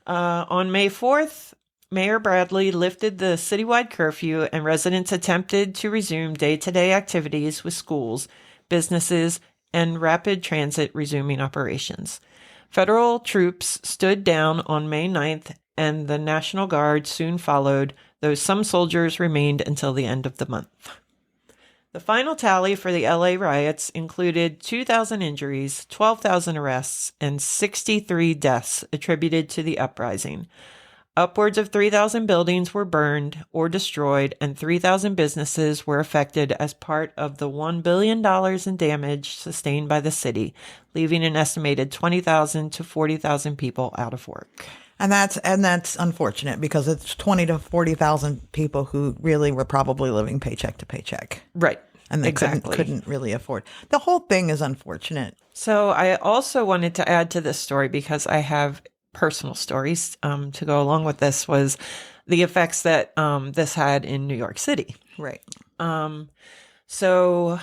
Speaker 2: On May 4th, Mayor Bradley lifted the citywide curfew and residents attempted to resume day-to-day activities with schools, businesses, and rapid transit resuming operations. Federal troops stood down on May 9th, and the National Guard soon followed, though some soldiers remained until the end of the month. The final tally for the LA riots included 2,000 injuries, 12,000 arrests, and 63 deaths attributed to the uprising. Upwards of 3,000 buildings were burned or destroyed, and 3,000 businesses were affected as part of the $1 billion in damage sustained by the city, leaving an estimated 20,000 to 40,000 people out of work.
Speaker 3: And that's unfortunate because it's 20 to 40,000 people who really were probably living paycheck to paycheck.
Speaker 2: Right.
Speaker 3: And they
Speaker 2: exactly.
Speaker 3: couldn't really afford. The whole thing is unfortunate.
Speaker 2: So I also wanted to add to this story because I have personal stories to go along with this was the effects that this had in New York City.
Speaker 3: Right.
Speaker 2: So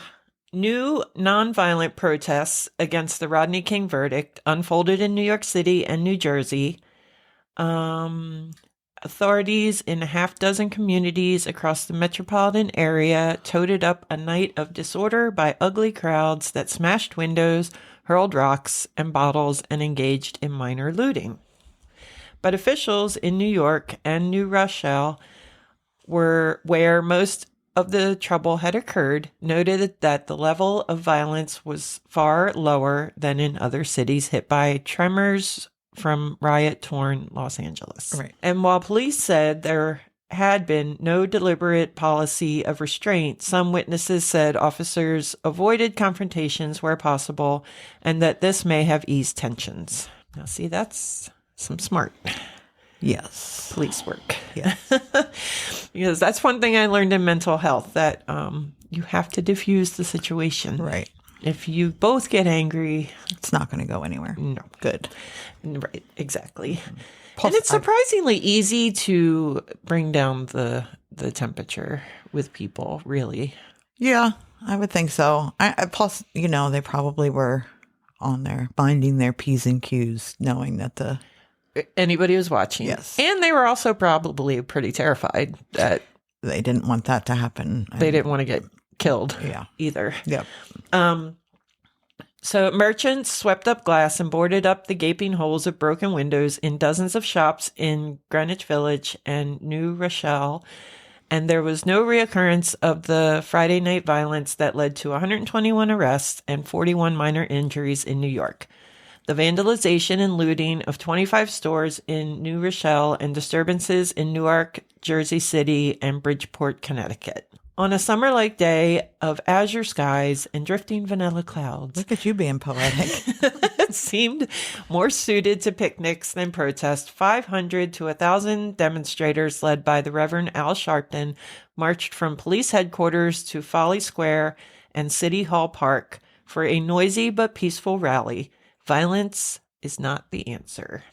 Speaker 2: new nonviolent protests against the Rodney King verdict unfolded in New York City and New Jersey. Authorities in a half dozen communities across the metropolitan area toted up a night of disorder by ugly crowds that smashed windows, hurled rocks and bottles, and engaged in minor looting. But officials in New York and New Rochelle, where most of the trouble had occurred, noted that the level of violence was far lower than in other cities hit by tremors from riot-torn Los Angeles.
Speaker 3: Right.
Speaker 2: And while police said there had been no deliberate policy of restraint, some witnesses said officers avoided confrontations where possible and that this may have eased tensions. Now, see, that's some smart
Speaker 3: Yes.
Speaker 2: police work.
Speaker 3: Yes.
Speaker 2: Because that's one thing I learned in mental health, that you have to diffuse the situation.
Speaker 3: Right.
Speaker 2: If you both get angry,
Speaker 3: It's not going to go anywhere.
Speaker 2: no.
Speaker 3: Good.
Speaker 2: Right, exactly.
Speaker 3: Plus,
Speaker 2: and it's surprisingly easy to bring down the temperature with people, really.
Speaker 3: Yeah, I would think so. Plus, they probably were on there binding their P's and Q's, knowing that
Speaker 2: Anybody was watching.
Speaker 3: Yes.
Speaker 2: And they were also probably pretty terrified that
Speaker 3: they didn't want that to happen.
Speaker 2: they didn't want to get killed
Speaker 3: Yeah.
Speaker 2: either.
Speaker 3: Yep.
Speaker 2: So merchants swept up glass and boarded up the gaping holes of broken windows in dozens of shops in Greenwich Village and New Rochelle, and there was no reoccurrence of the Friday night violence that led to 121 arrests and 41 minor injuries in New York. The vandalization and looting of 25 stores in New Rochelle and disturbances in Newark, Jersey City, and Bridgeport, Connecticut. On a summer-like day of azure skies and drifting vanilla clouds,
Speaker 3: Look at you being poetic.
Speaker 2: it seemed more suited to picnics than protest. 500 to 1,000 demonstrators led by the Reverend Al Sharpton marched from police headquarters to Folly Square and City Hall Park for a noisy but peaceful rally. Violence is not the answer.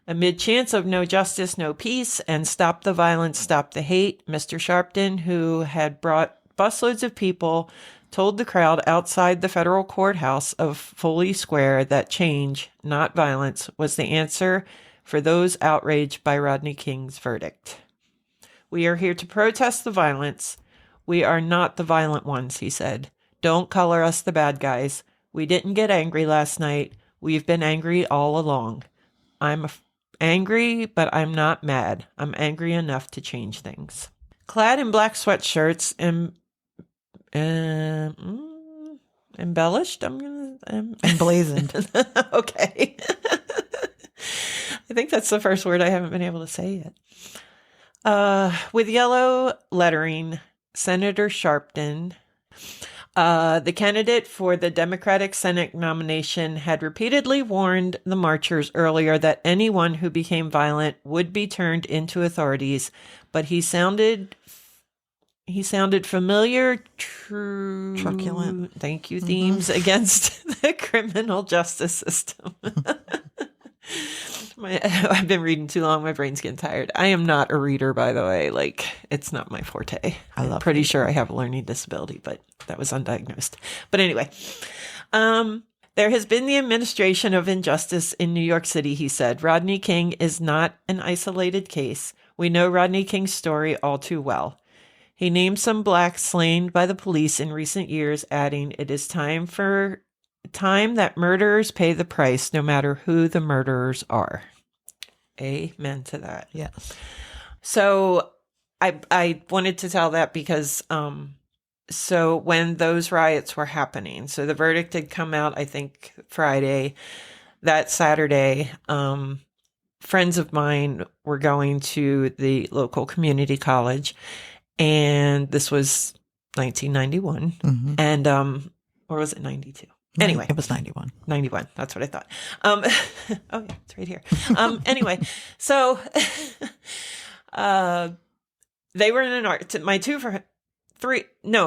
Speaker 2: Amid chants of no justice, no peace, and stop the violence, stop the hate, Mr. Sharpton, who had brought busloads of people, told the crowd outside the federal courthouse of Foley Square that change, not violence, was the answer for those outraged by Rodney King's verdict. We are here to protest the violence. We are not the violent ones, he said. Don't color us the bad guys. We didn't get angry last night. We've been angry all along. I'm angry, but I'm not mad. I'm angry enough to change things. Clad in black sweatshirts and embellished,
Speaker 3: Emblazoned.
Speaker 2: Okay. I think that's the first word I haven't been able to say yet. With yellow lettering, Senator Sharpton, the candidate for the Democratic Senate nomination, had repeatedly warned the marchers earlier that anyone who became violent would be turned into authorities, but he sounded familiar,
Speaker 3: Truculent.
Speaker 2: Thank you, themes against the criminal justice system. I've been reading too long. My brain's getting tired. I am not a reader, by the way. It's not my forte. I'm pretty sure I have a learning disability, but that was undiagnosed. But anyway, there has been the administration of injustice in New York City, he said. Rodney King is not an isolated case. We know Rodney King's story all too well. He named some blacks slain by the police in recent years, adding, "It is time that murderers pay the price, no matter who the murderers are." Amen to that.
Speaker 3: Yes.
Speaker 2: So I wanted to tell that because so when those riots were happening, so the verdict had come out, I think Friday, that Saturday, friends of mine were going to the local community college, and this was 1991, and or was it 92? Anyway,
Speaker 3: it was 91.
Speaker 2: 91. That's what I thought. Oh yeah, it's right here. Anyway, so they were in an art. It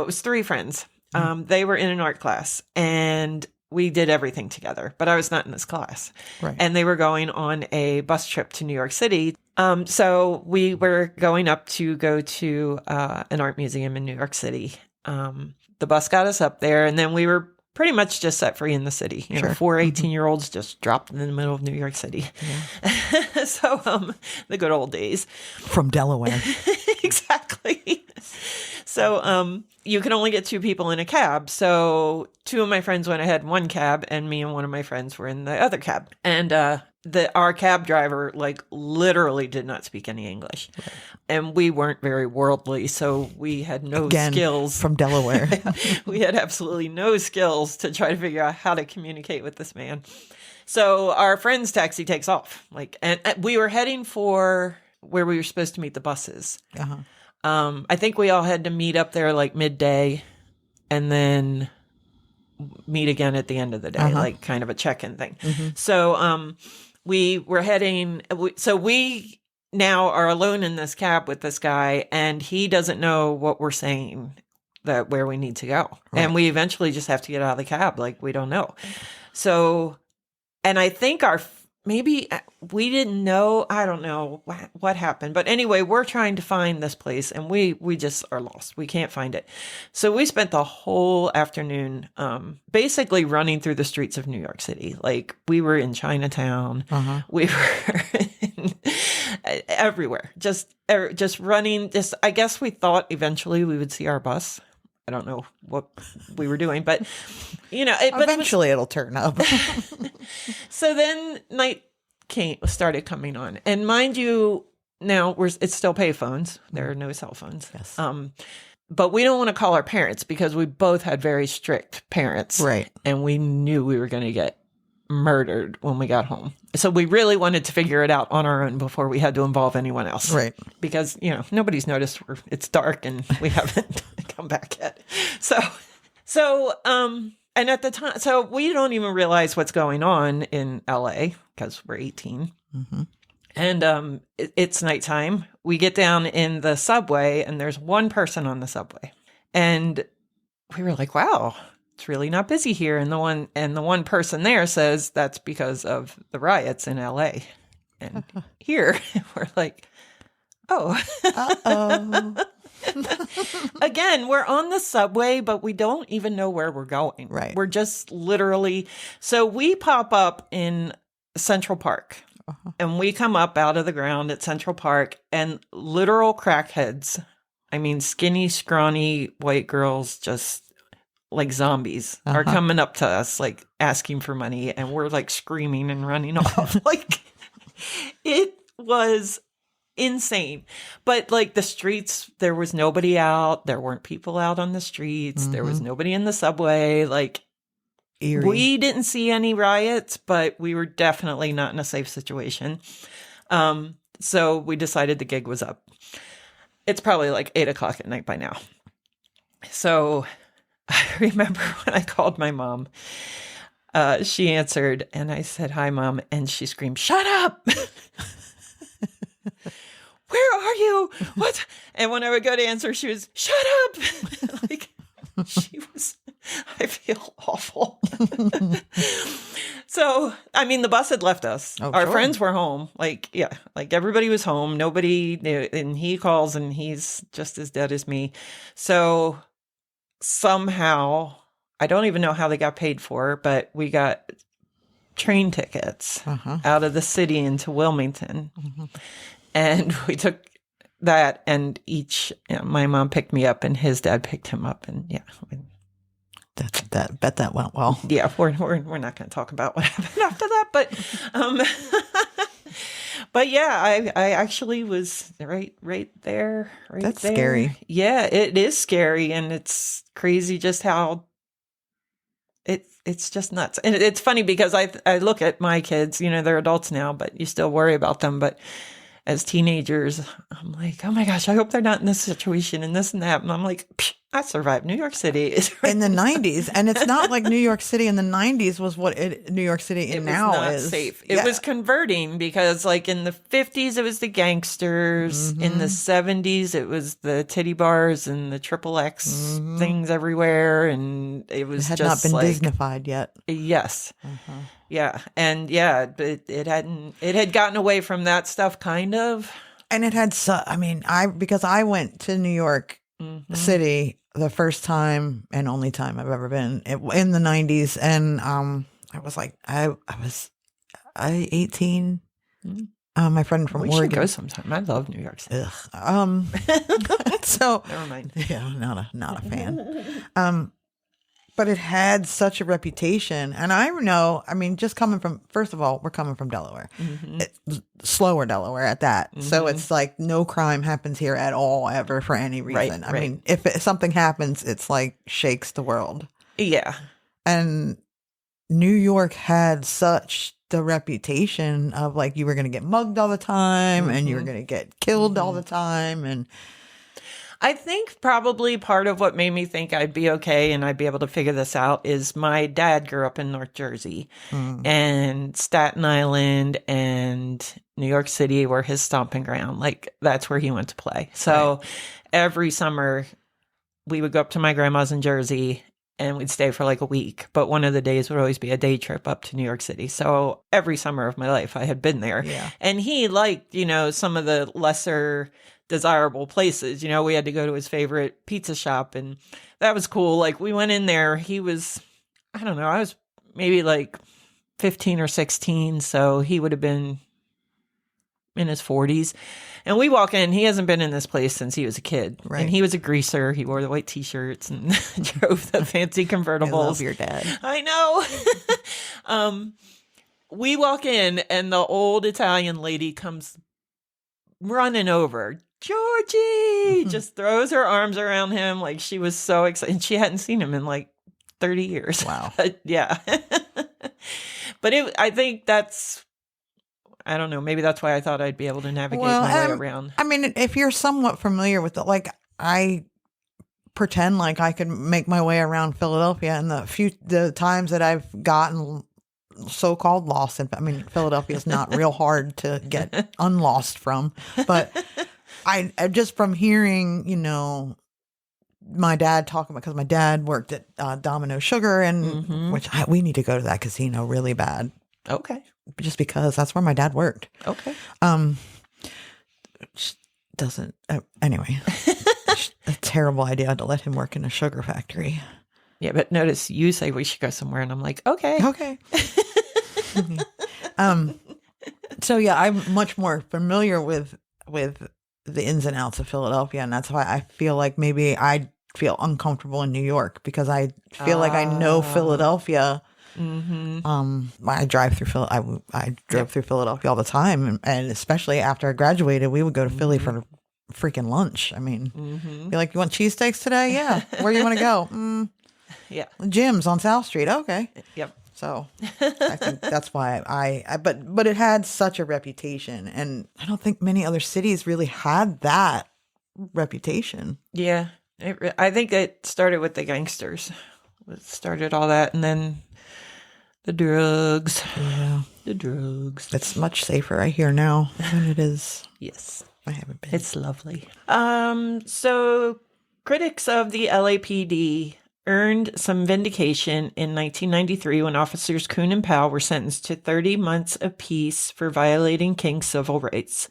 Speaker 2: was three friends. They were in an art class, and we did everything together, but I was not in this class.
Speaker 3: Right.
Speaker 2: And they were going on a bus trip to New York City. So we were going up to go to an art museum in New York City. The bus got us up there, and then we were pretty much just set free in the city. You know, 4 18-year-olds just dropped in the middle of New York City. Yeah. So the good old days.
Speaker 3: From Delaware.
Speaker 2: Exactly. So you can only get two people in a cab. So two of my friends went ahead in one cab, and me and one of my friends were in the other cab. And our cab driver literally did not speak any English. Right. And we weren't very worldly, so we had no skills.
Speaker 3: From Delaware.
Speaker 2: We had absolutely no skills to try to figure out how to communicate with this man. So our friend's taxi takes off. And we were heading for where we were supposed to meet the buses. I think we all had to meet up there midday, and then meet again at the end of the day, kind of a check-in thing. So we were heading. So we now are alone in this cab with this guy, and he doesn't know what we're saying, that where we need to go. Right. And we eventually just have to get out of the cab. We don't know. So, and I think maybe we didn't know. I don't know what happened. But anyway, we're trying to find this place, and we just are lost. We can't find it. So we spent the whole afternoon basically running through the streets of New York City. We were in Chinatown. We were everywhere. Just running. I guess we thought eventually we would see our bus. I don't know what we were doing, but
Speaker 3: eventually it'll turn up.
Speaker 2: So then night started coming on, and mind you, now it's still payphones. There are no cell phones.
Speaker 3: Yes.
Speaker 2: But we don't want to call our parents because we both had very strict parents,
Speaker 3: right? And
Speaker 2: we knew we were going to get murdered when we got home. So we really wanted to figure it out on our own before we had to involve anyone else.
Speaker 3: Right.
Speaker 2: Because, nobody's noticed it's dark and we haven't come back yet. So, and at the time, so we don't even realize what's going on in LA because we're 18. And it's nighttime. We get down in the subway, and there's one person on the subway. And we were like, wow, it's really not busy here. And the one person there says that's because of the riots in LA. And here we're like, oh. Uh-oh. Again, we're on the subway, but we don't even know where we're going.
Speaker 3: Right.
Speaker 2: We're just literally. So we pop up in Central Park. And we come up out of the ground at Central Park, and literal crackheads. I mean, skinny, scrawny white girls, just like zombies, are coming up to us, asking for money, and we're screaming and running off. It was insane. But the streets, there was nobody out. There weren't people out on the streets. There was nobody in the subway.
Speaker 3: Eerie.
Speaker 2: We didn't see any riots, but we were definitely not in a safe situation. So we decided the gig was up. It's probably 8:00 at night by now. So I remember when I called my mom, she answered, and I said, "Hi, Mom." And she screamed, "Shut up." "Where are you? What?" And when I would go to answer, she was, "Shut up." She was, I feel awful. So, I mean, the bus had left us.
Speaker 3: Oh,
Speaker 2: Our
Speaker 3: sure.
Speaker 2: friends were home. Everybody was home. Nobody knew. And he calls, and he's just as dead as me. So somehow, I don't even know how they got paid for, but we got train tickets out of the city into Wilmington. And we took that, and my mom picked me up, and his dad picked him up, and
Speaker 3: bet that went well.
Speaker 2: Yeah, we're not going to talk about what happened after that, but yeah, I actually was right there.
Speaker 3: That's
Speaker 2: there.
Speaker 3: Scary.
Speaker 2: Yeah, it is scary, and it's crazy just how it's just nuts. And it's funny because I look at my kids, you know, they're adults now, but you still worry about them. But as teenagers, I'm like, oh my gosh, I hope they're not in this situation and this and that. And I'm like, I survived New York City.
Speaker 3: In the 90s. And it's not like New York City in the 90s was what New York City now
Speaker 2: not
Speaker 3: is.
Speaker 2: Safe. It was converting because like in the 50s, it was the gangsters. In the 70s, it was the titty bars and the triple X things everywhere. And it was
Speaker 3: It had
Speaker 2: just
Speaker 3: not been
Speaker 2: like,
Speaker 3: Disneyfied yet.
Speaker 2: yes. Yeah. And yeah, but it had gotten away from that stuff kind of.
Speaker 3: And it had, because I went to New York City the first time and only time I've ever been in the 90s. And I was like, I was 18. My friend from
Speaker 2: We
Speaker 3: Oregon.
Speaker 2: should go sometime. I love New York City.
Speaker 3: So
Speaker 2: Never mind.
Speaker 3: yeah, not a fan. But it had such a reputation. And I know, just coming from, first of all, we're coming from Delaware. It's slower Delaware at that. So it's like no crime happens here at all ever for any reason. I mean, if something happens, it's like shakes the world.
Speaker 2: Yeah.
Speaker 3: And New York had such the reputation of like you were going to get mugged all the time and you were going to get killed all the time. And
Speaker 2: I think probably part of what made me think I'd be okay and I'd be able to figure this out is my dad grew up in North Jersey and Staten Island and New York City were his stomping ground. Like that's where he went to play. So every summer we would go up to my grandma's in Jersey and we'd stay for like a week. But one of the days would always be a day trip up to New York City. So every summer of my life I had been there. Yeah. And he liked, some of the lesser desirable places. We had to go to his favorite pizza shop and that was cool. Like we went in there, he was, I don't know, I was maybe like 15 or 16. So he would have been in his 40s. And we walk in, he hasn't been in this place since he was a kid. Right. And he was a greaser. He wore the white t-shirts and drove the fancy convertibles. I
Speaker 3: love your dad.
Speaker 2: I know. We walk in and the old Italian lady comes running over. Georgie just throws her arms around him like she was so excited. She hadn't seen him in like 30 years.
Speaker 3: Wow.
Speaker 2: Yeah. But I think that's, I don't know, maybe that's why I thought I'd be able to navigate my way around.
Speaker 3: I mean, if you're somewhat familiar with it, like I pretend like I could make my way around Philadelphia and the times that I've gotten so-called lost. Philadelphia is not real hard to get unlost from, but I just from hearing, my dad talking about, because my dad worked at Domino Sugar and we need to go to that casino really bad.
Speaker 2: Okay.
Speaker 3: Just because that's where my dad worked.
Speaker 2: Okay.
Speaker 3: Doesn't anyway. A terrible idea to let him work in a sugar factory.
Speaker 2: Yeah, but notice you say we should go somewhere, and I'm like, okay.
Speaker 3: So yeah, I'm much more familiar with the ins and outs of Philadelphia, and that's why I feel like maybe I feel uncomfortable in New York because I feel like I know Philadelphia. I drive through I drove through Philadelphia all the time, and especially after I graduated, we would go to Philly for freaking lunch. Be like, you want cheesesteaks today? Yeah. Where do you want to go?
Speaker 2: Yeah,
Speaker 3: Jim's on South Street. Okay.
Speaker 2: Yep.
Speaker 3: So I think that's why but it had such a reputation, and I don't think many other cities really had that reputation.
Speaker 2: Yeah, I think it started with the gangsters. It started all that, and then the drugs. Yeah. The drugs.
Speaker 3: It's much safer, I hear now, than it is.
Speaker 2: Yes.
Speaker 3: I haven't been.
Speaker 2: It's lovely. So critics of the LAPD earned some vindication in 1993 when officers Kuhn and Powell were sentenced to 30 months apiece for violating King's civil rights.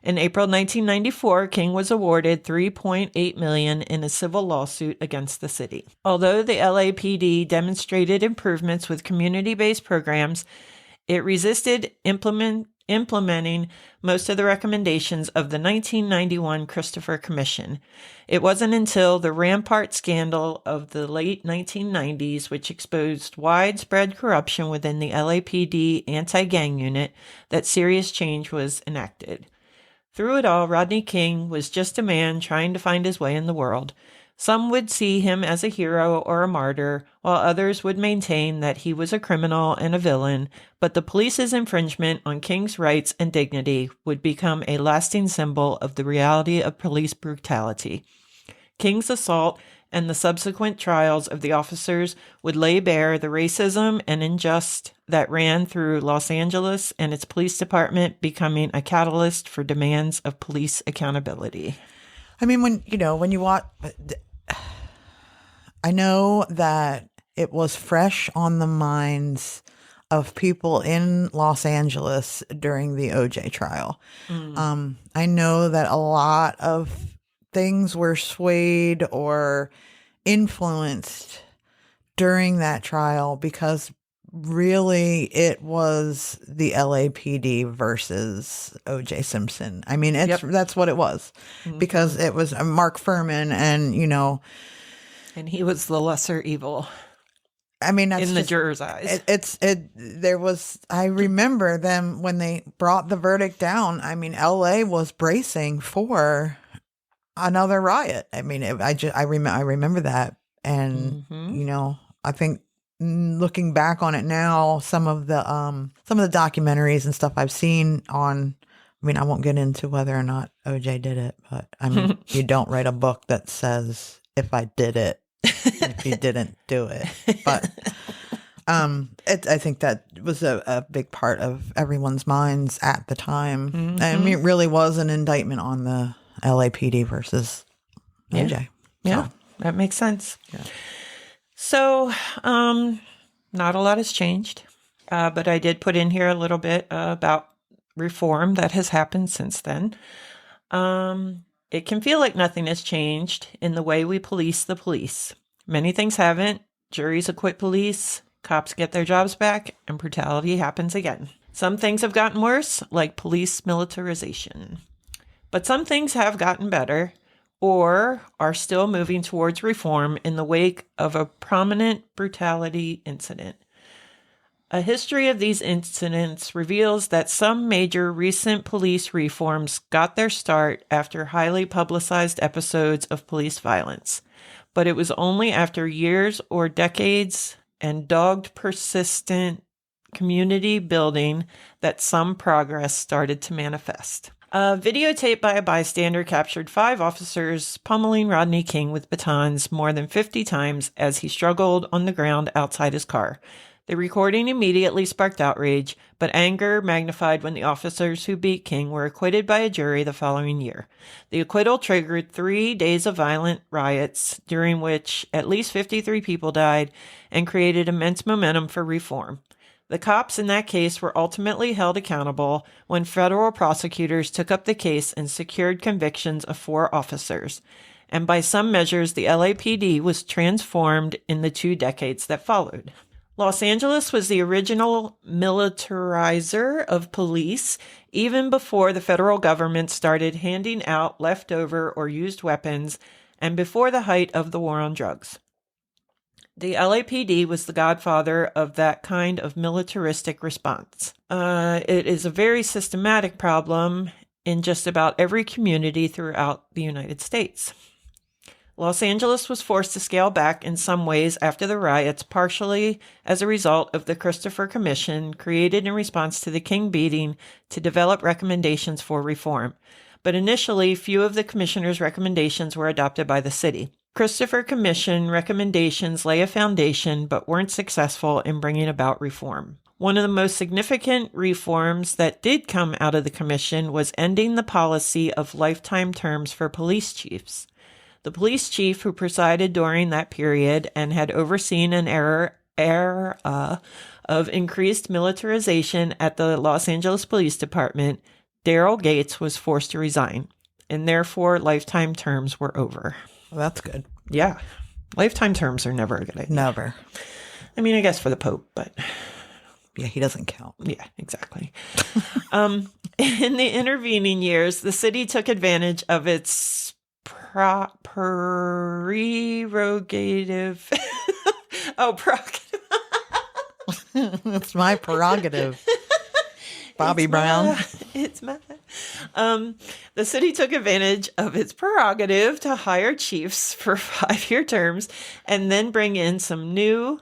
Speaker 2: In April 1994, King was awarded $3.8 million in a civil lawsuit against the city. Although the LAPD demonstrated improvements with community-based programs, it resisted implementing most of the recommendations of the 1991 Christopher Commission. It wasn't until the Rampart scandal of the late 1990s, which exposed widespread corruption within the LAPD anti-gang unit, that serious change was enacted. Through it all, Rodney King was just a man trying to find his way in the world. Some would see him as a hero or a martyr, while others would maintain that he was a criminal and a villain, but the police's infringement on King's rights and dignity would become a lasting symbol of the reality of police brutality. King's assault and the subsequent trials of the officers would lay bare the racism and injustice that ran through Los Angeles and its police department, becoming a catalyst for demands of police accountability.
Speaker 3: I mean, when you watch, I know that it was fresh on the minds of people in Los Angeles during the OJ trial. I know that a lot of things were swayed or influenced during that trial because really it was the LAPD versus OJ Simpson. I mean, that's what it was, because it was Mark Furman and,
Speaker 2: And he was the lesser evil.
Speaker 3: I mean, that's
Speaker 2: in the jurors' eyes.
Speaker 3: I remember them when they brought the verdict down. I mean, LA was bracing for another riot. I mean, I remember that. And, I think looking back on it now, some of the documentaries and stuff I've seen on, I mean, I won't get into whether or not OJ did it, but I mean, you don't write a book that says, if I did it, if you didn't do it. But I think that was a big part of everyone's minds at the time. I mean, it really was an indictment on the LAPD versus OJ.
Speaker 2: Yeah, that makes sense.
Speaker 3: Yeah.
Speaker 2: So, not a lot has changed, but I did put in here a little bit about reform that has happened since then. It can feel like nothing has changed in the way we police the police. Many things haven't. Juries acquit police, cops get their jobs back, and brutality happens again. Some things have gotten worse, like police militarization. But some things have gotten better, or are still moving towards reform in the wake of a prominent brutality incident. A history of these incidents reveals that some major recent police reforms got their start after highly publicized episodes of police violence, but it was only after years or decades and dogged persistent community building that some progress started to manifest. A videotape by a bystander captured 5 officers pummeling Rodney King with batons more than 50 times as he struggled on the ground outside his car. The recording immediately sparked outrage, but anger magnified when the officers who beat King were acquitted by a jury the following year. The acquittal triggered 3 days of violent riots, during which at least 53 people died, and created immense momentum for reform. The cops in that case were ultimately held accountable when federal prosecutors took up the case and secured convictions of 4 officers. And by some measures, the LAPD was transformed in the 2 decades that followed. Los Angeles was the original militarizer of police, even before the federal government started handing out leftover or used weapons, and before the height of the war on drugs. The LAPD was the godfather of that kind of militaristic response. It is a very systematic problem in just about every community throughout the United States. Los Angeles was forced to scale back in some ways after the riots, partially as a result of the Christopher Commission created in response to the King beating to develop recommendations for reform. But initially, few of the commissioner's recommendations were adopted by the city. Christopher Commission recommendations lay a foundation but weren't successful in bringing about reform. One of the most significant reforms that did come out of the commission was ending the policy of lifetime terms for police chiefs. The police chief who presided during that period and had overseen an era of increased militarization at the Los Angeles Police Department, Daryl Gates, was forced to resign, and therefore lifetime terms were over.
Speaker 3: Well, that's good.
Speaker 2: Yeah. Lifetime terms are never a good idea.
Speaker 3: Never.
Speaker 2: I mean, I guess for the Pope, but...
Speaker 3: Yeah, he doesn't count.
Speaker 2: Yeah, exactly. In the intervening years, the city took advantage of its prerogative.
Speaker 3: It's my prerogative. Bobby Brown.
Speaker 2: It's mine. The city took advantage of its prerogative to hire chiefs for 5-year terms and then bring in some new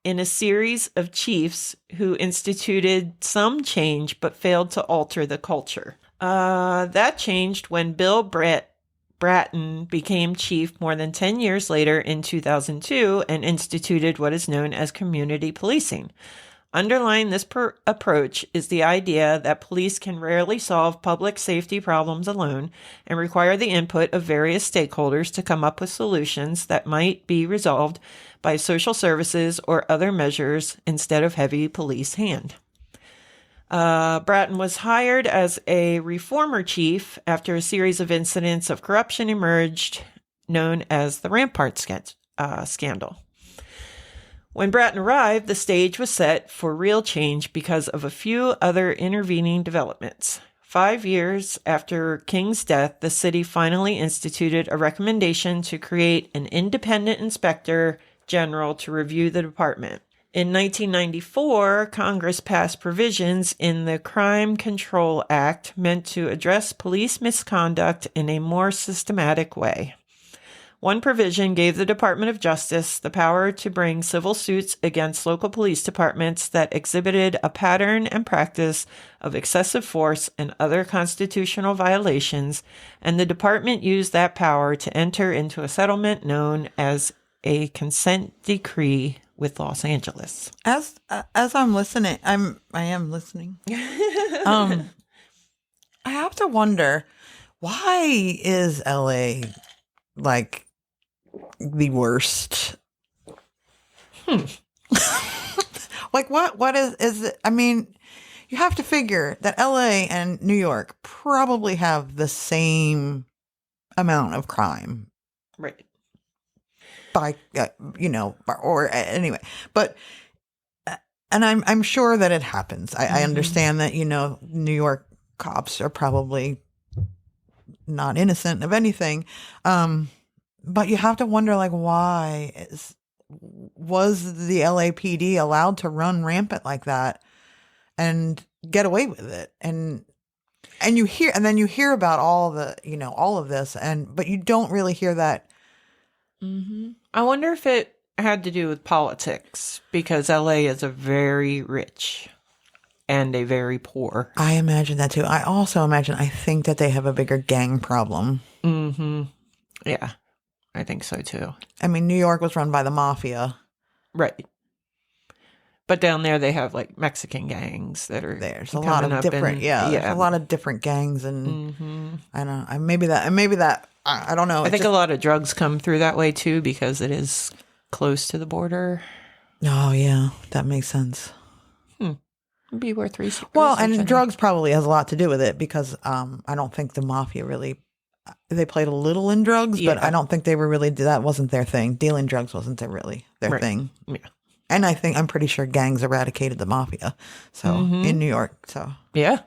Speaker 2: in a series of chiefs who instituted some change but failed to alter the culture. That changed when Bill Bratton became chief more than 10 years later in 2002 and instituted what is known as community policing. Underlying this approach is the idea that police can rarely solve public safety problems alone and require the input of various stakeholders to come up with solutions that might be resolved by social services or other measures instead of heavy police hand. Bratton was hired as a reformer chief after a series of incidents of corruption emerged, known as the Rampart scandal. When Bratton arrived, the stage was set for real change because of a few other intervening developments. 5 years after King's death, the city finally instituted a recommendation to create an independent inspector general to review the department. In 1994, Congress passed provisions in the Crime Control Act meant to address police misconduct in a more systematic way. One provision gave the Department of Justice the power to bring civil suits against local police departments that exhibited a pattern and practice of excessive force and other constitutional violations, and the department used that power to enter into a settlement known as a consent decree with Los Angeles.
Speaker 3: As I'm listening, I am listening. I have to wonder, why is LA like the worst? Like what is it? I mean, you have to figure that LA and New York probably have the same amount of crime.
Speaker 2: Right.
Speaker 3: By or anyway, but and I'm sure that it happens. I understand that New York cops are probably not innocent of anything, but you have to wonder, like, why was the LAPD allowed to run rampant like that and get away with it? And you hear about all of this, but you don't really hear that.
Speaker 2: Mm-hmm. I wonder if it had to do with politics, because LA is a very rich and a very poor.
Speaker 3: I imagine that too. I think that they have a bigger gang problem.
Speaker 2: Mm-hmm. Yeah, I think so too.
Speaker 3: I mean, New York was run by the mafia.
Speaker 2: Right. But down there they have like Mexican gangs that are
Speaker 3: there's a lot of different there's a lot of different gangs, and I don't know, maybe that I don't know.
Speaker 2: I think a lot of drugs come through that way too, because it is close to the border.
Speaker 3: Oh yeah, that makes sense.
Speaker 2: It'd be worth researching.
Speaker 3: Well, and drugs probably has a lot to do with it, because I don't think the mafia really, they played a little in drugs, but I don't think they were really, that wasn't their thing. Dealing drugs wasn't their thing. Yeah. And I'm pretty sure gangs eradicated the mafia. So in New York. So
Speaker 2: yeah,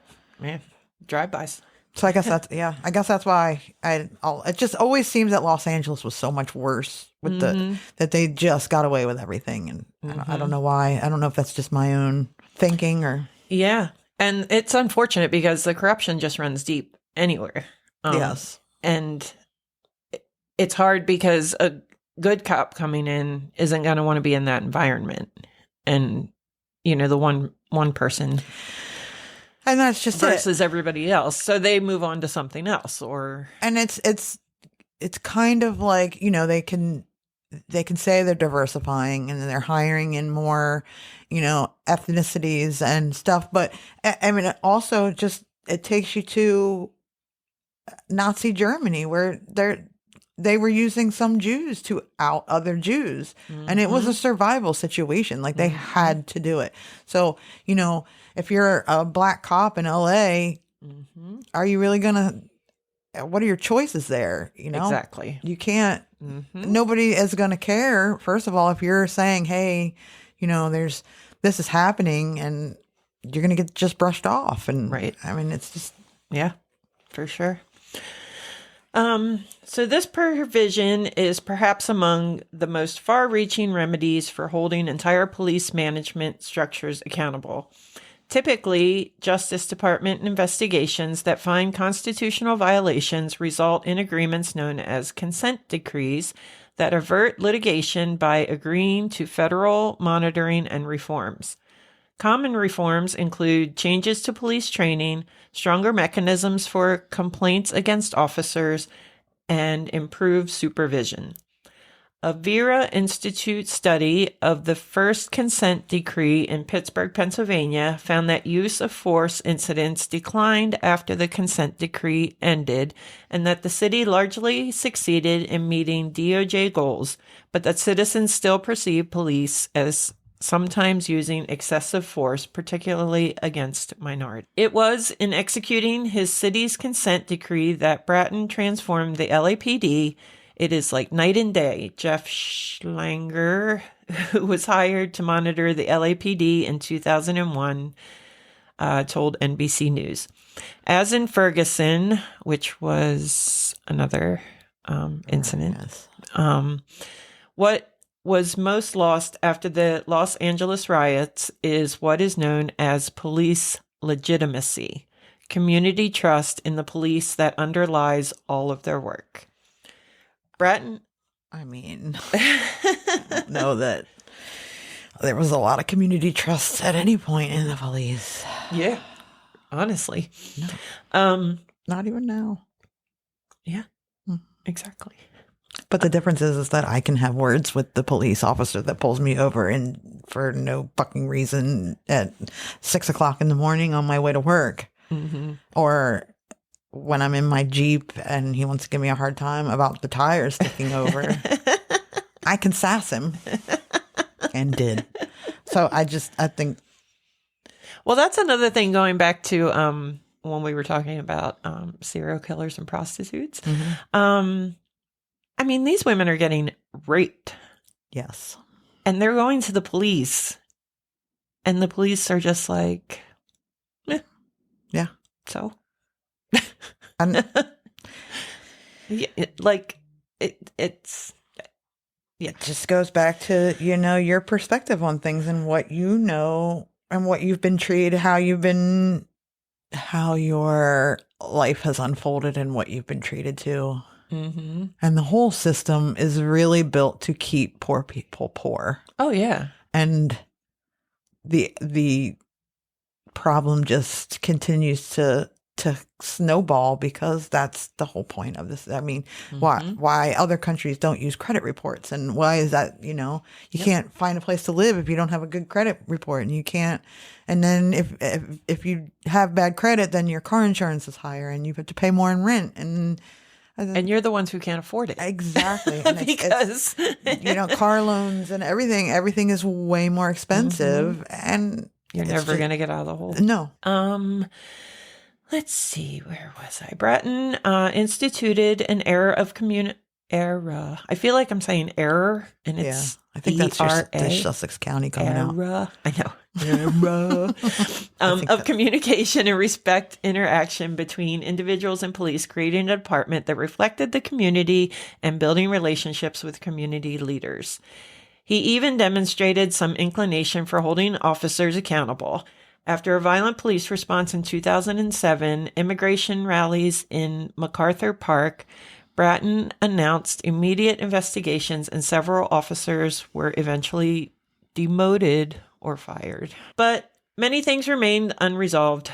Speaker 2: drive-bys.
Speaker 3: So I guess that's why it just always seems that Los Angeles was so much worse with that they just got away with everything, and I don't know why. I don't know if that's just my own thinking or.
Speaker 2: Yeah, and it's unfortunate because the corruption just runs deep anywhere.
Speaker 3: Yes,
Speaker 2: and it's hard because a good cop coming in isn't going to want to be in that environment, and the one person.
Speaker 3: And that's just
Speaker 2: versus everybody else. So they move on to something else,
Speaker 3: and it's kind of like, they can say they're diversifying and they're hiring in more, ethnicities and stuff. But I mean, it also it takes you to Nazi Germany, where they were using some Jews to out other Jews. And it was a survival situation. Like, they had to do it. So, if you're a black cop in LA, are you really what are your choices there?
Speaker 2: Exactly.
Speaker 3: You can't, nobody is going to care. First of all, if you're saying, hey, this is happening, and you're going to get just brushed off. And
Speaker 2: right.
Speaker 3: I mean, it's just.
Speaker 2: Yeah, for sure. So this provision is perhaps among the most far-reaching remedies for holding entire police management structures accountable. Typically, Justice Department investigations that find constitutional violations result in agreements known as consent decrees that avert litigation by agreeing to federal monitoring and reforms. Common reforms include changes to police training, stronger mechanisms for complaints against officers, and improved supervision. A Vera Institute study of the first consent decree in Pittsburgh, Pennsylvania, found that use of force incidents declined after the consent decree ended, and that the city largely succeeded in meeting DOJ goals, but that citizens still perceive police as sometimes using excessive force, particularly against minorities. It was in executing his city's consent decree that Bratton transformed the LAPD. It is like night and day. Jeff Schlanger, who was hired to monitor the LAPD in 2001, told NBC News. As in Ferguson, which was another incident,
Speaker 3: Yes.
Speaker 2: What was most lost after the Los Angeles riots is what is known as police legitimacy, community trust in the police that underlies all of their work. Bratton,
Speaker 3: I mean, I don't know that there was a lot of community trust at any point in the police.
Speaker 2: yeah, honestly,
Speaker 3: Not even now.
Speaker 2: yeah, exactly.
Speaker 3: But the difference is that I can have words with the police officer that pulls me over and for no fucking reason at 6 o'clock in the morning on my way to work.
Speaker 2: Mm-hmm.
Speaker 3: Or when I'm in my Jeep and he wants to give me a hard time about the tires sticking over. I can sass him. And did. So I think.
Speaker 2: Well, that's another thing going back to when we were talking about serial killers and prostitutes.
Speaker 3: Mm-hmm.
Speaker 2: I mean, these women are getting raped.
Speaker 3: Yes.
Speaker 2: And they're going to the police. And the police are just like, eh.
Speaker 3: Yeah.
Speaker 2: So.
Speaker 3: And
Speaker 2: yeah, it's. Yeah.
Speaker 3: it just goes back to, your perspective on things and what you know and what you've been treated, how your life has unfolded and what you've been treated to.
Speaker 2: Mm-hmm.
Speaker 3: And the whole system is really built to keep poor people poor.
Speaker 2: Oh, yeah.
Speaker 3: And the problem just continues to snowball because that's the whole point of this. I mean, why other countries don't use credit reports, and why is that, you can't find a place to live if you don't have a good credit report, and you can't, and then if you have bad credit, then your car insurance is higher and you have to pay more in rent, and
Speaker 2: you're the ones who can't afford it.
Speaker 3: Exactly. And
Speaker 2: because
Speaker 3: it's car loans and everything is way more expensive, and
Speaker 2: you're never going to get out of the hole.
Speaker 3: No.
Speaker 2: Let's see, where was I? Bratton instituted an era of era. I feel like I'm saying error, and it's
Speaker 3: I think that's
Speaker 2: E-R-A.
Speaker 3: just Sussex County coming out.
Speaker 2: Era. I know. Era. Of communication and respect interaction between individuals and police, creating a department that reflected the community and building relationships with community leaders. He even demonstrated some inclination for holding officers accountable. After a violent police response in 2007, immigration rallies in MacArthur Park, Bratton announced immediate investigations, and several officers were eventually demoted or fired. But many things remained unresolved.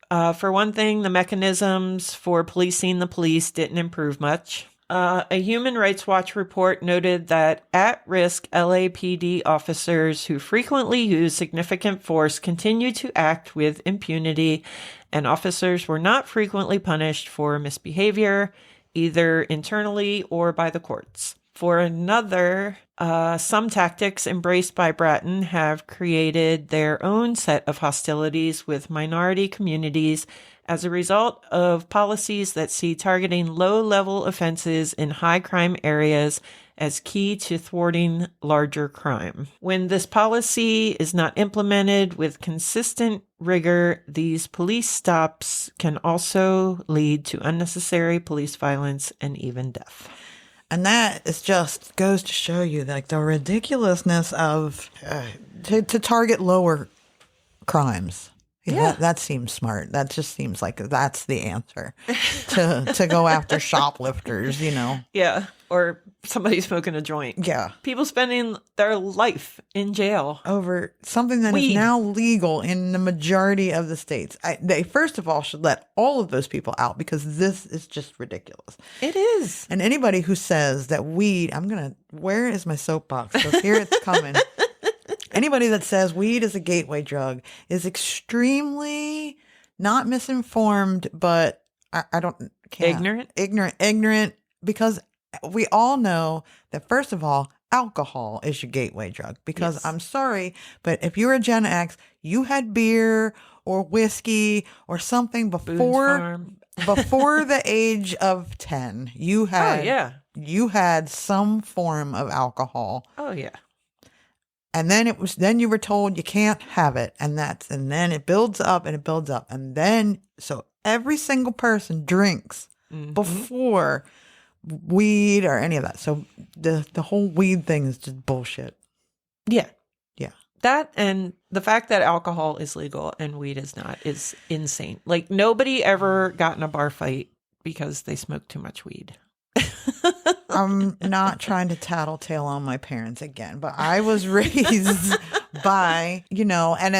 Speaker 2: For one thing, the mechanisms for policing the police didn't improve much. A Human Rights Watch report noted that at-risk LAPD officers who frequently use significant force continued to act with impunity, and officers were not frequently punished for misbehavior, either internally or by the courts. For another, some tactics embraced by Bratton have created their own set of hostilities with minority communities as a result of policies that see targeting low-level offenses in high-crime areas as key to thwarting larger crime. When this policy is not implemented with consistent rigor, these police stops can also lead to unnecessary police violence and even death.
Speaker 3: And that is just goes to show you like the ridiculousness of to target lower crimes. Yeah, that seems smart. That just seems like that's the answer to go after shoplifters,
Speaker 2: Yeah. Or somebody smoking a joint.
Speaker 3: Yeah.
Speaker 2: People spending their life in jail.
Speaker 3: Over something that is
Speaker 2: Weed.
Speaker 3: now legal in the majority of the states. They first of all should let all of those people out because this is just ridiculous.
Speaker 2: It is.
Speaker 3: And anybody who says that weed, where is my soapbox? Because here it's coming. Anybody that says weed is a gateway drug is extremely not misinformed, but can't. Ignorant, because we all know that, first of all, alcohol is your gateway drug. Because
Speaker 2: Yes.
Speaker 3: I'm sorry, but if you're a Gen X, you had beer or whiskey or something
Speaker 2: Boone's
Speaker 3: before
Speaker 2: Farm.
Speaker 3: before the age of 10. You had some form of alcohol.
Speaker 2: Oh, yeah.
Speaker 3: And then you were told you can't have it. And then it builds up and it builds up. And then, so every single person drinks before weed or any of that. So the whole weed thing is just bullshit.
Speaker 2: Yeah.
Speaker 3: Yeah.
Speaker 2: That and the fact that alcohol is legal and weed is not is insane. Like, nobody ever got in a bar fight because they smoked too much weed.
Speaker 3: I'm not trying to tattletale on my parents again, but I was raised by, and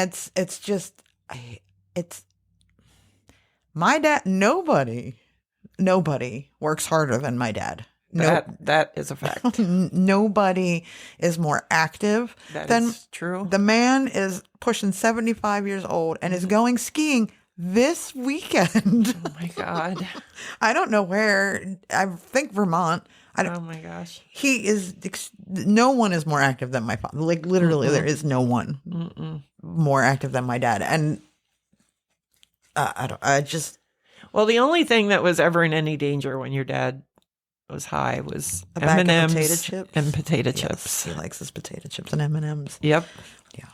Speaker 3: it's my dad. Nobody works harder than my dad.
Speaker 2: That is a fact.
Speaker 3: Nobody is more active
Speaker 2: That
Speaker 3: than
Speaker 2: is true.
Speaker 3: the man is pushing 75 years old and is going skiing this weekend.
Speaker 2: Oh my God.
Speaker 3: I don't know where. I think Vermont.
Speaker 2: Oh my gosh.
Speaker 3: He is. No one is more active than my father. Like, literally, there is no one more active than my dad. And
Speaker 2: Well, the only thing that was ever in any danger when your dad was high was
Speaker 3: A bag of
Speaker 2: M&Ms
Speaker 3: potato chips?
Speaker 2: and potato
Speaker 3: Yes,
Speaker 2: chips.
Speaker 3: he likes his potato chips and M&Ms.
Speaker 2: Yep.
Speaker 3: Yeah.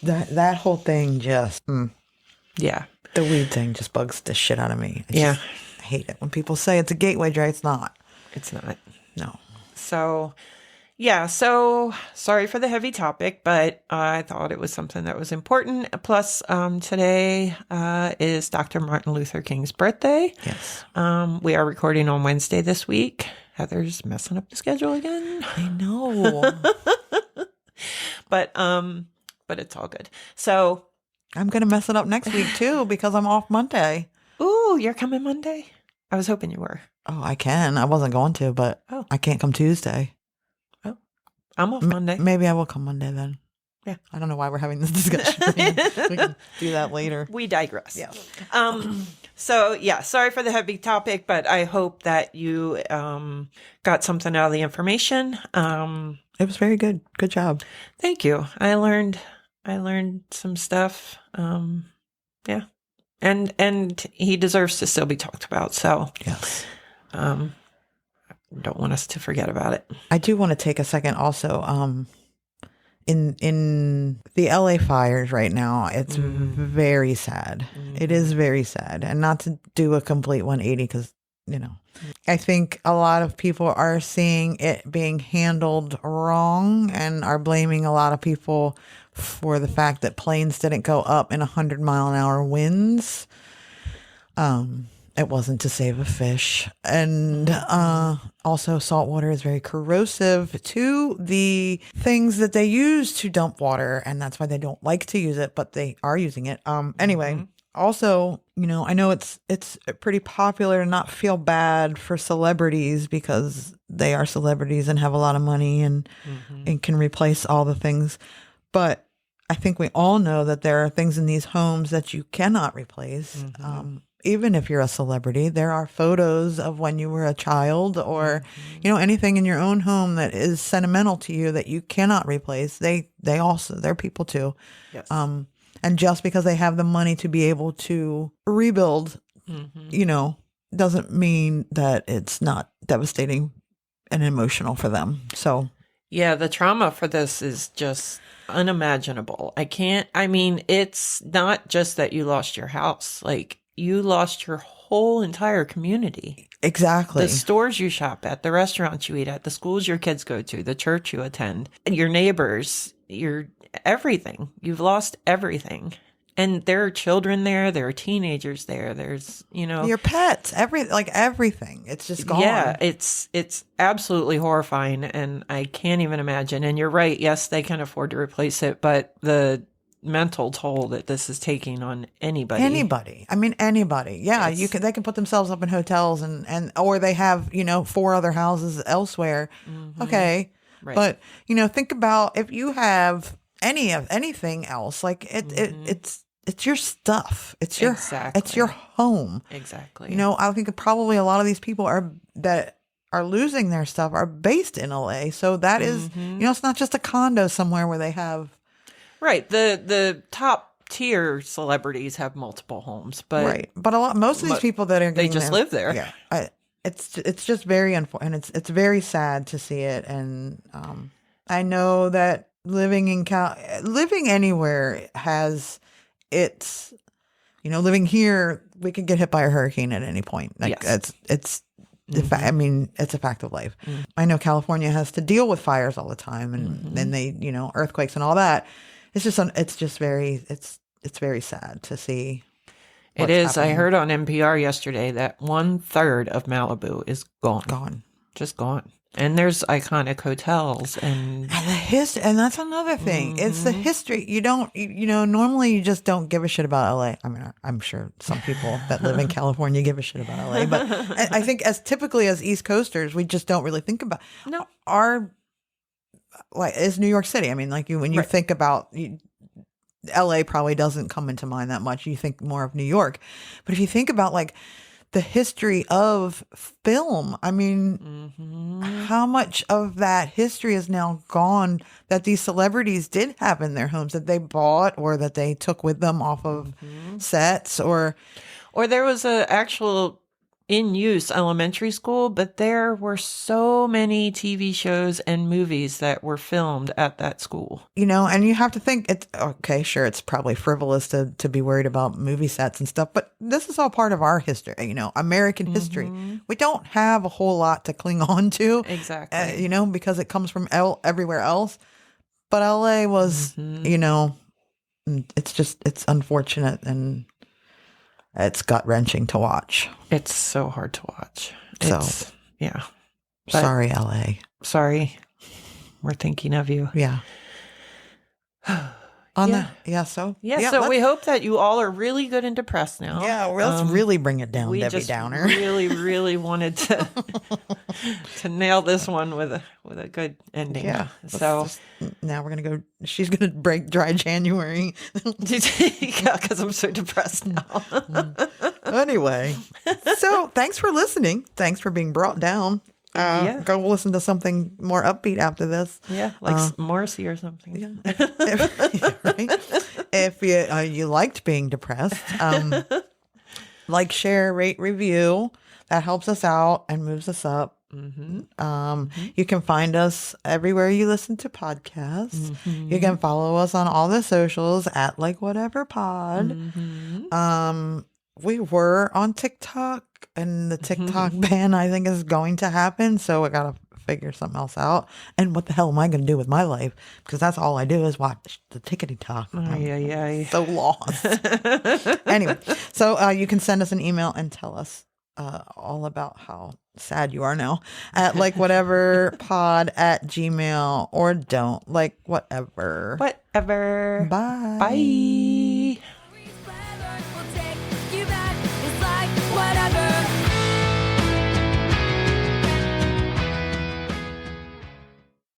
Speaker 3: That whole thing just.
Speaker 2: Yeah.
Speaker 3: The weed thing just bugs the shit out of me. I hate it when people say it's a gateway drug. It's not.
Speaker 2: It's not.
Speaker 3: No.
Speaker 2: So, yeah. So sorry for the heavy topic, but I thought it was something that was important. Plus, today is Dr. Martin Luther King's birthday.
Speaker 3: Yes.
Speaker 2: We are recording on Wednesday this week. Heather's messing up the schedule again.
Speaker 3: I know.
Speaker 2: But it's all good. So,
Speaker 3: I'm going to mess it up next week too because I'm off Monday.
Speaker 2: ooh, you're coming Monday? I was hoping you were.
Speaker 3: Oh, I can. I wasn't going to, but I can't come Tuesday.
Speaker 2: Oh, I'm off Monday.
Speaker 3: Maybe I will come Monday then.
Speaker 2: Yeah.
Speaker 3: I don't know why we're having this discussion. We can do that later.
Speaker 2: We digress.
Speaker 3: Yeah.
Speaker 2: So, yeah, sorry for the heavy topic, but I hope that you got something out of the information.
Speaker 3: It was very good. Good job.
Speaker 2: Thank you. I learned some stuff. Yeah. And he deserves to still be talked about. So,
Speaker 3: Yes.
Speaker 2: don't want us to forget about it.
Speaker 3: I do want to take a second also. In the LA fires right now, it's very sad. It is very sad. And not to do a complete 180 because, I think a lot of people are seeing it being handled wrong and are blaming a lot of people for the fact that planes didn't go up in 100-mile-an-hour winds. It wasn't to save a fish. And also salt water is very corrosive to the things that they use to dump water. And that's why they don't like to use it, but they are using it. Anyway, also, I know it's pretty popular to not feel bad for celebrities because they are celebrities and have a lot of money and can replace all the things. But I think we all know that there are things in these homes that you cannot replace. Even if you're a celebrity, there are photos of when you were a child or, anything in your own home that is sentimental to you that you cannot replace. They're people too.
Speaker 2: Yes.
Speaker 3: And just because they have the money to be able to rebuild, doesn't mean that it's not devastating and emotional for them. So,
Speaker 2: yeah, the trauma for this is just unimaginable. It's not just that you lost your house. Like, you lost your whole entire community.
Speaker 3: Exactly.
Speaker 2: The stores you shop at, the restaurants you eat at, the schools your kids go to, the church you attend, and your neighbors. you're everything. You've lost everything. And there are children there. There are teenagers there. There's,
Speaker 3: Your pets, everything. It's just gone.
Speaker 2: Yeah, it's absolutely horrifying, and I can't even imagine. And you're right. Yes, they can afford to replace it, but the mental toll that this is taking on anybody.
Speaker 3: I mean, anybody. Yeah, they can put themselves up in hotels or they have, 4 other houses elsewhere. Okay.
Speaker 2: Right.
Speaker 3: But, think about if you have anything else, like it's your stuff. It's your home.
Speaker 2: Exactly.
Speaker 3: I think probably a lot of these people that are losing their stuff are based in LA. So that is, it's not just a condo somewhere where they have.
Speaker 2: Right. The top tier celebrities have multiple homes, but
Speaker 3: right. But most of these people that are
Speaker 2: they just live there.
Speaker 3: Yeah. It's just very and it's very sad to see it. And I know that living anywhere has its, living here, we could get hit by a hurricane at any point. Like
Speaker 2: yes.
Speaker 3: it's I mean, it's a fact of life. I know California has to deal with fires all the time, and then they, earthquakes and all that. It's just very sad to see.
Speaker 2: It is.
Speaker 3: Happening.
Speaker 2: I heard on NPR yesterday that 1/3 of Malibu is gone. Just gone. And there's iconic hotels and
Speaker 3: the history, and that's another thing. It's the history. You don't, normally you just don't give a shit about LA. I mean, I'm sure some people that live in California give a shit about LA, but I think as typically as East Coasters, we just don't really think about is New York City. I mean, like when you think about LA probably doesn't come into mind that much. You think more of New York, but if you think about the history of film. I mean, how much of that history is now gone that these celebrities did have in their homes that they bought or that they took with them off of sets or
Speaker 2: there was a actual in-use elementary school, but there were so many TV shows and movies that were filmed at that school.
Speaker 3: And you have to think, it's okay, sure, it's probably frivolous to be worried about movie sets and stuff, but this is all part of our history, American history. We don't have a whole lot to cling on to.
Speaker 2: Exactly.
Speaker 3: Because it comes from everywhere else. But LA was, it's unfortunate and it's gut-wrenching to watch.
Speaker 2: It's so hard to watch. Yeah. But
Speaker 3: sorry, LA.
Speaker 2: Sorry. We're thinking of you.
Speaker 3: Yeah. So
Speaker 2: we hope that you all are really good and depressed now.
Speaker 3: Yeah, let's really bring it down, Debbie Downer.
Speaker 2: Really, really wanted to nail this one with a good ending. Yeah. So
Speaker 3: now we're gonna go. She's gonna break dry January.
Speaker 2: Yeah, because I'm so depressed now.
Speaker 3: Anyway, so thanks for listening. Thanks for being brought down. Go listen to something more upbeat after this.
Speaker 2: Yeah, like Morrissey or something.
Speaker 3: Yeah. If you liked being depressed, share, rate, review. That helps us out and moves us up. You can find us everywhere you listen to podcasts. You can follow us on all the socials at LikeWhateverPod. We were on TikTok, and the TikTok ban, I think, is going to happen. So I got to figure something else out. And what the hell am I going to do with my life? Because that's all I do is watch the tickety-talk. I'm so lost. Anyway, so you can send us an email and tell us all about how sad you are now at likewhateverpod@gmail or don't like whatever.
Speaker 2: Whatever.
Speaker 3: Bye.
Speaker 2: Bye.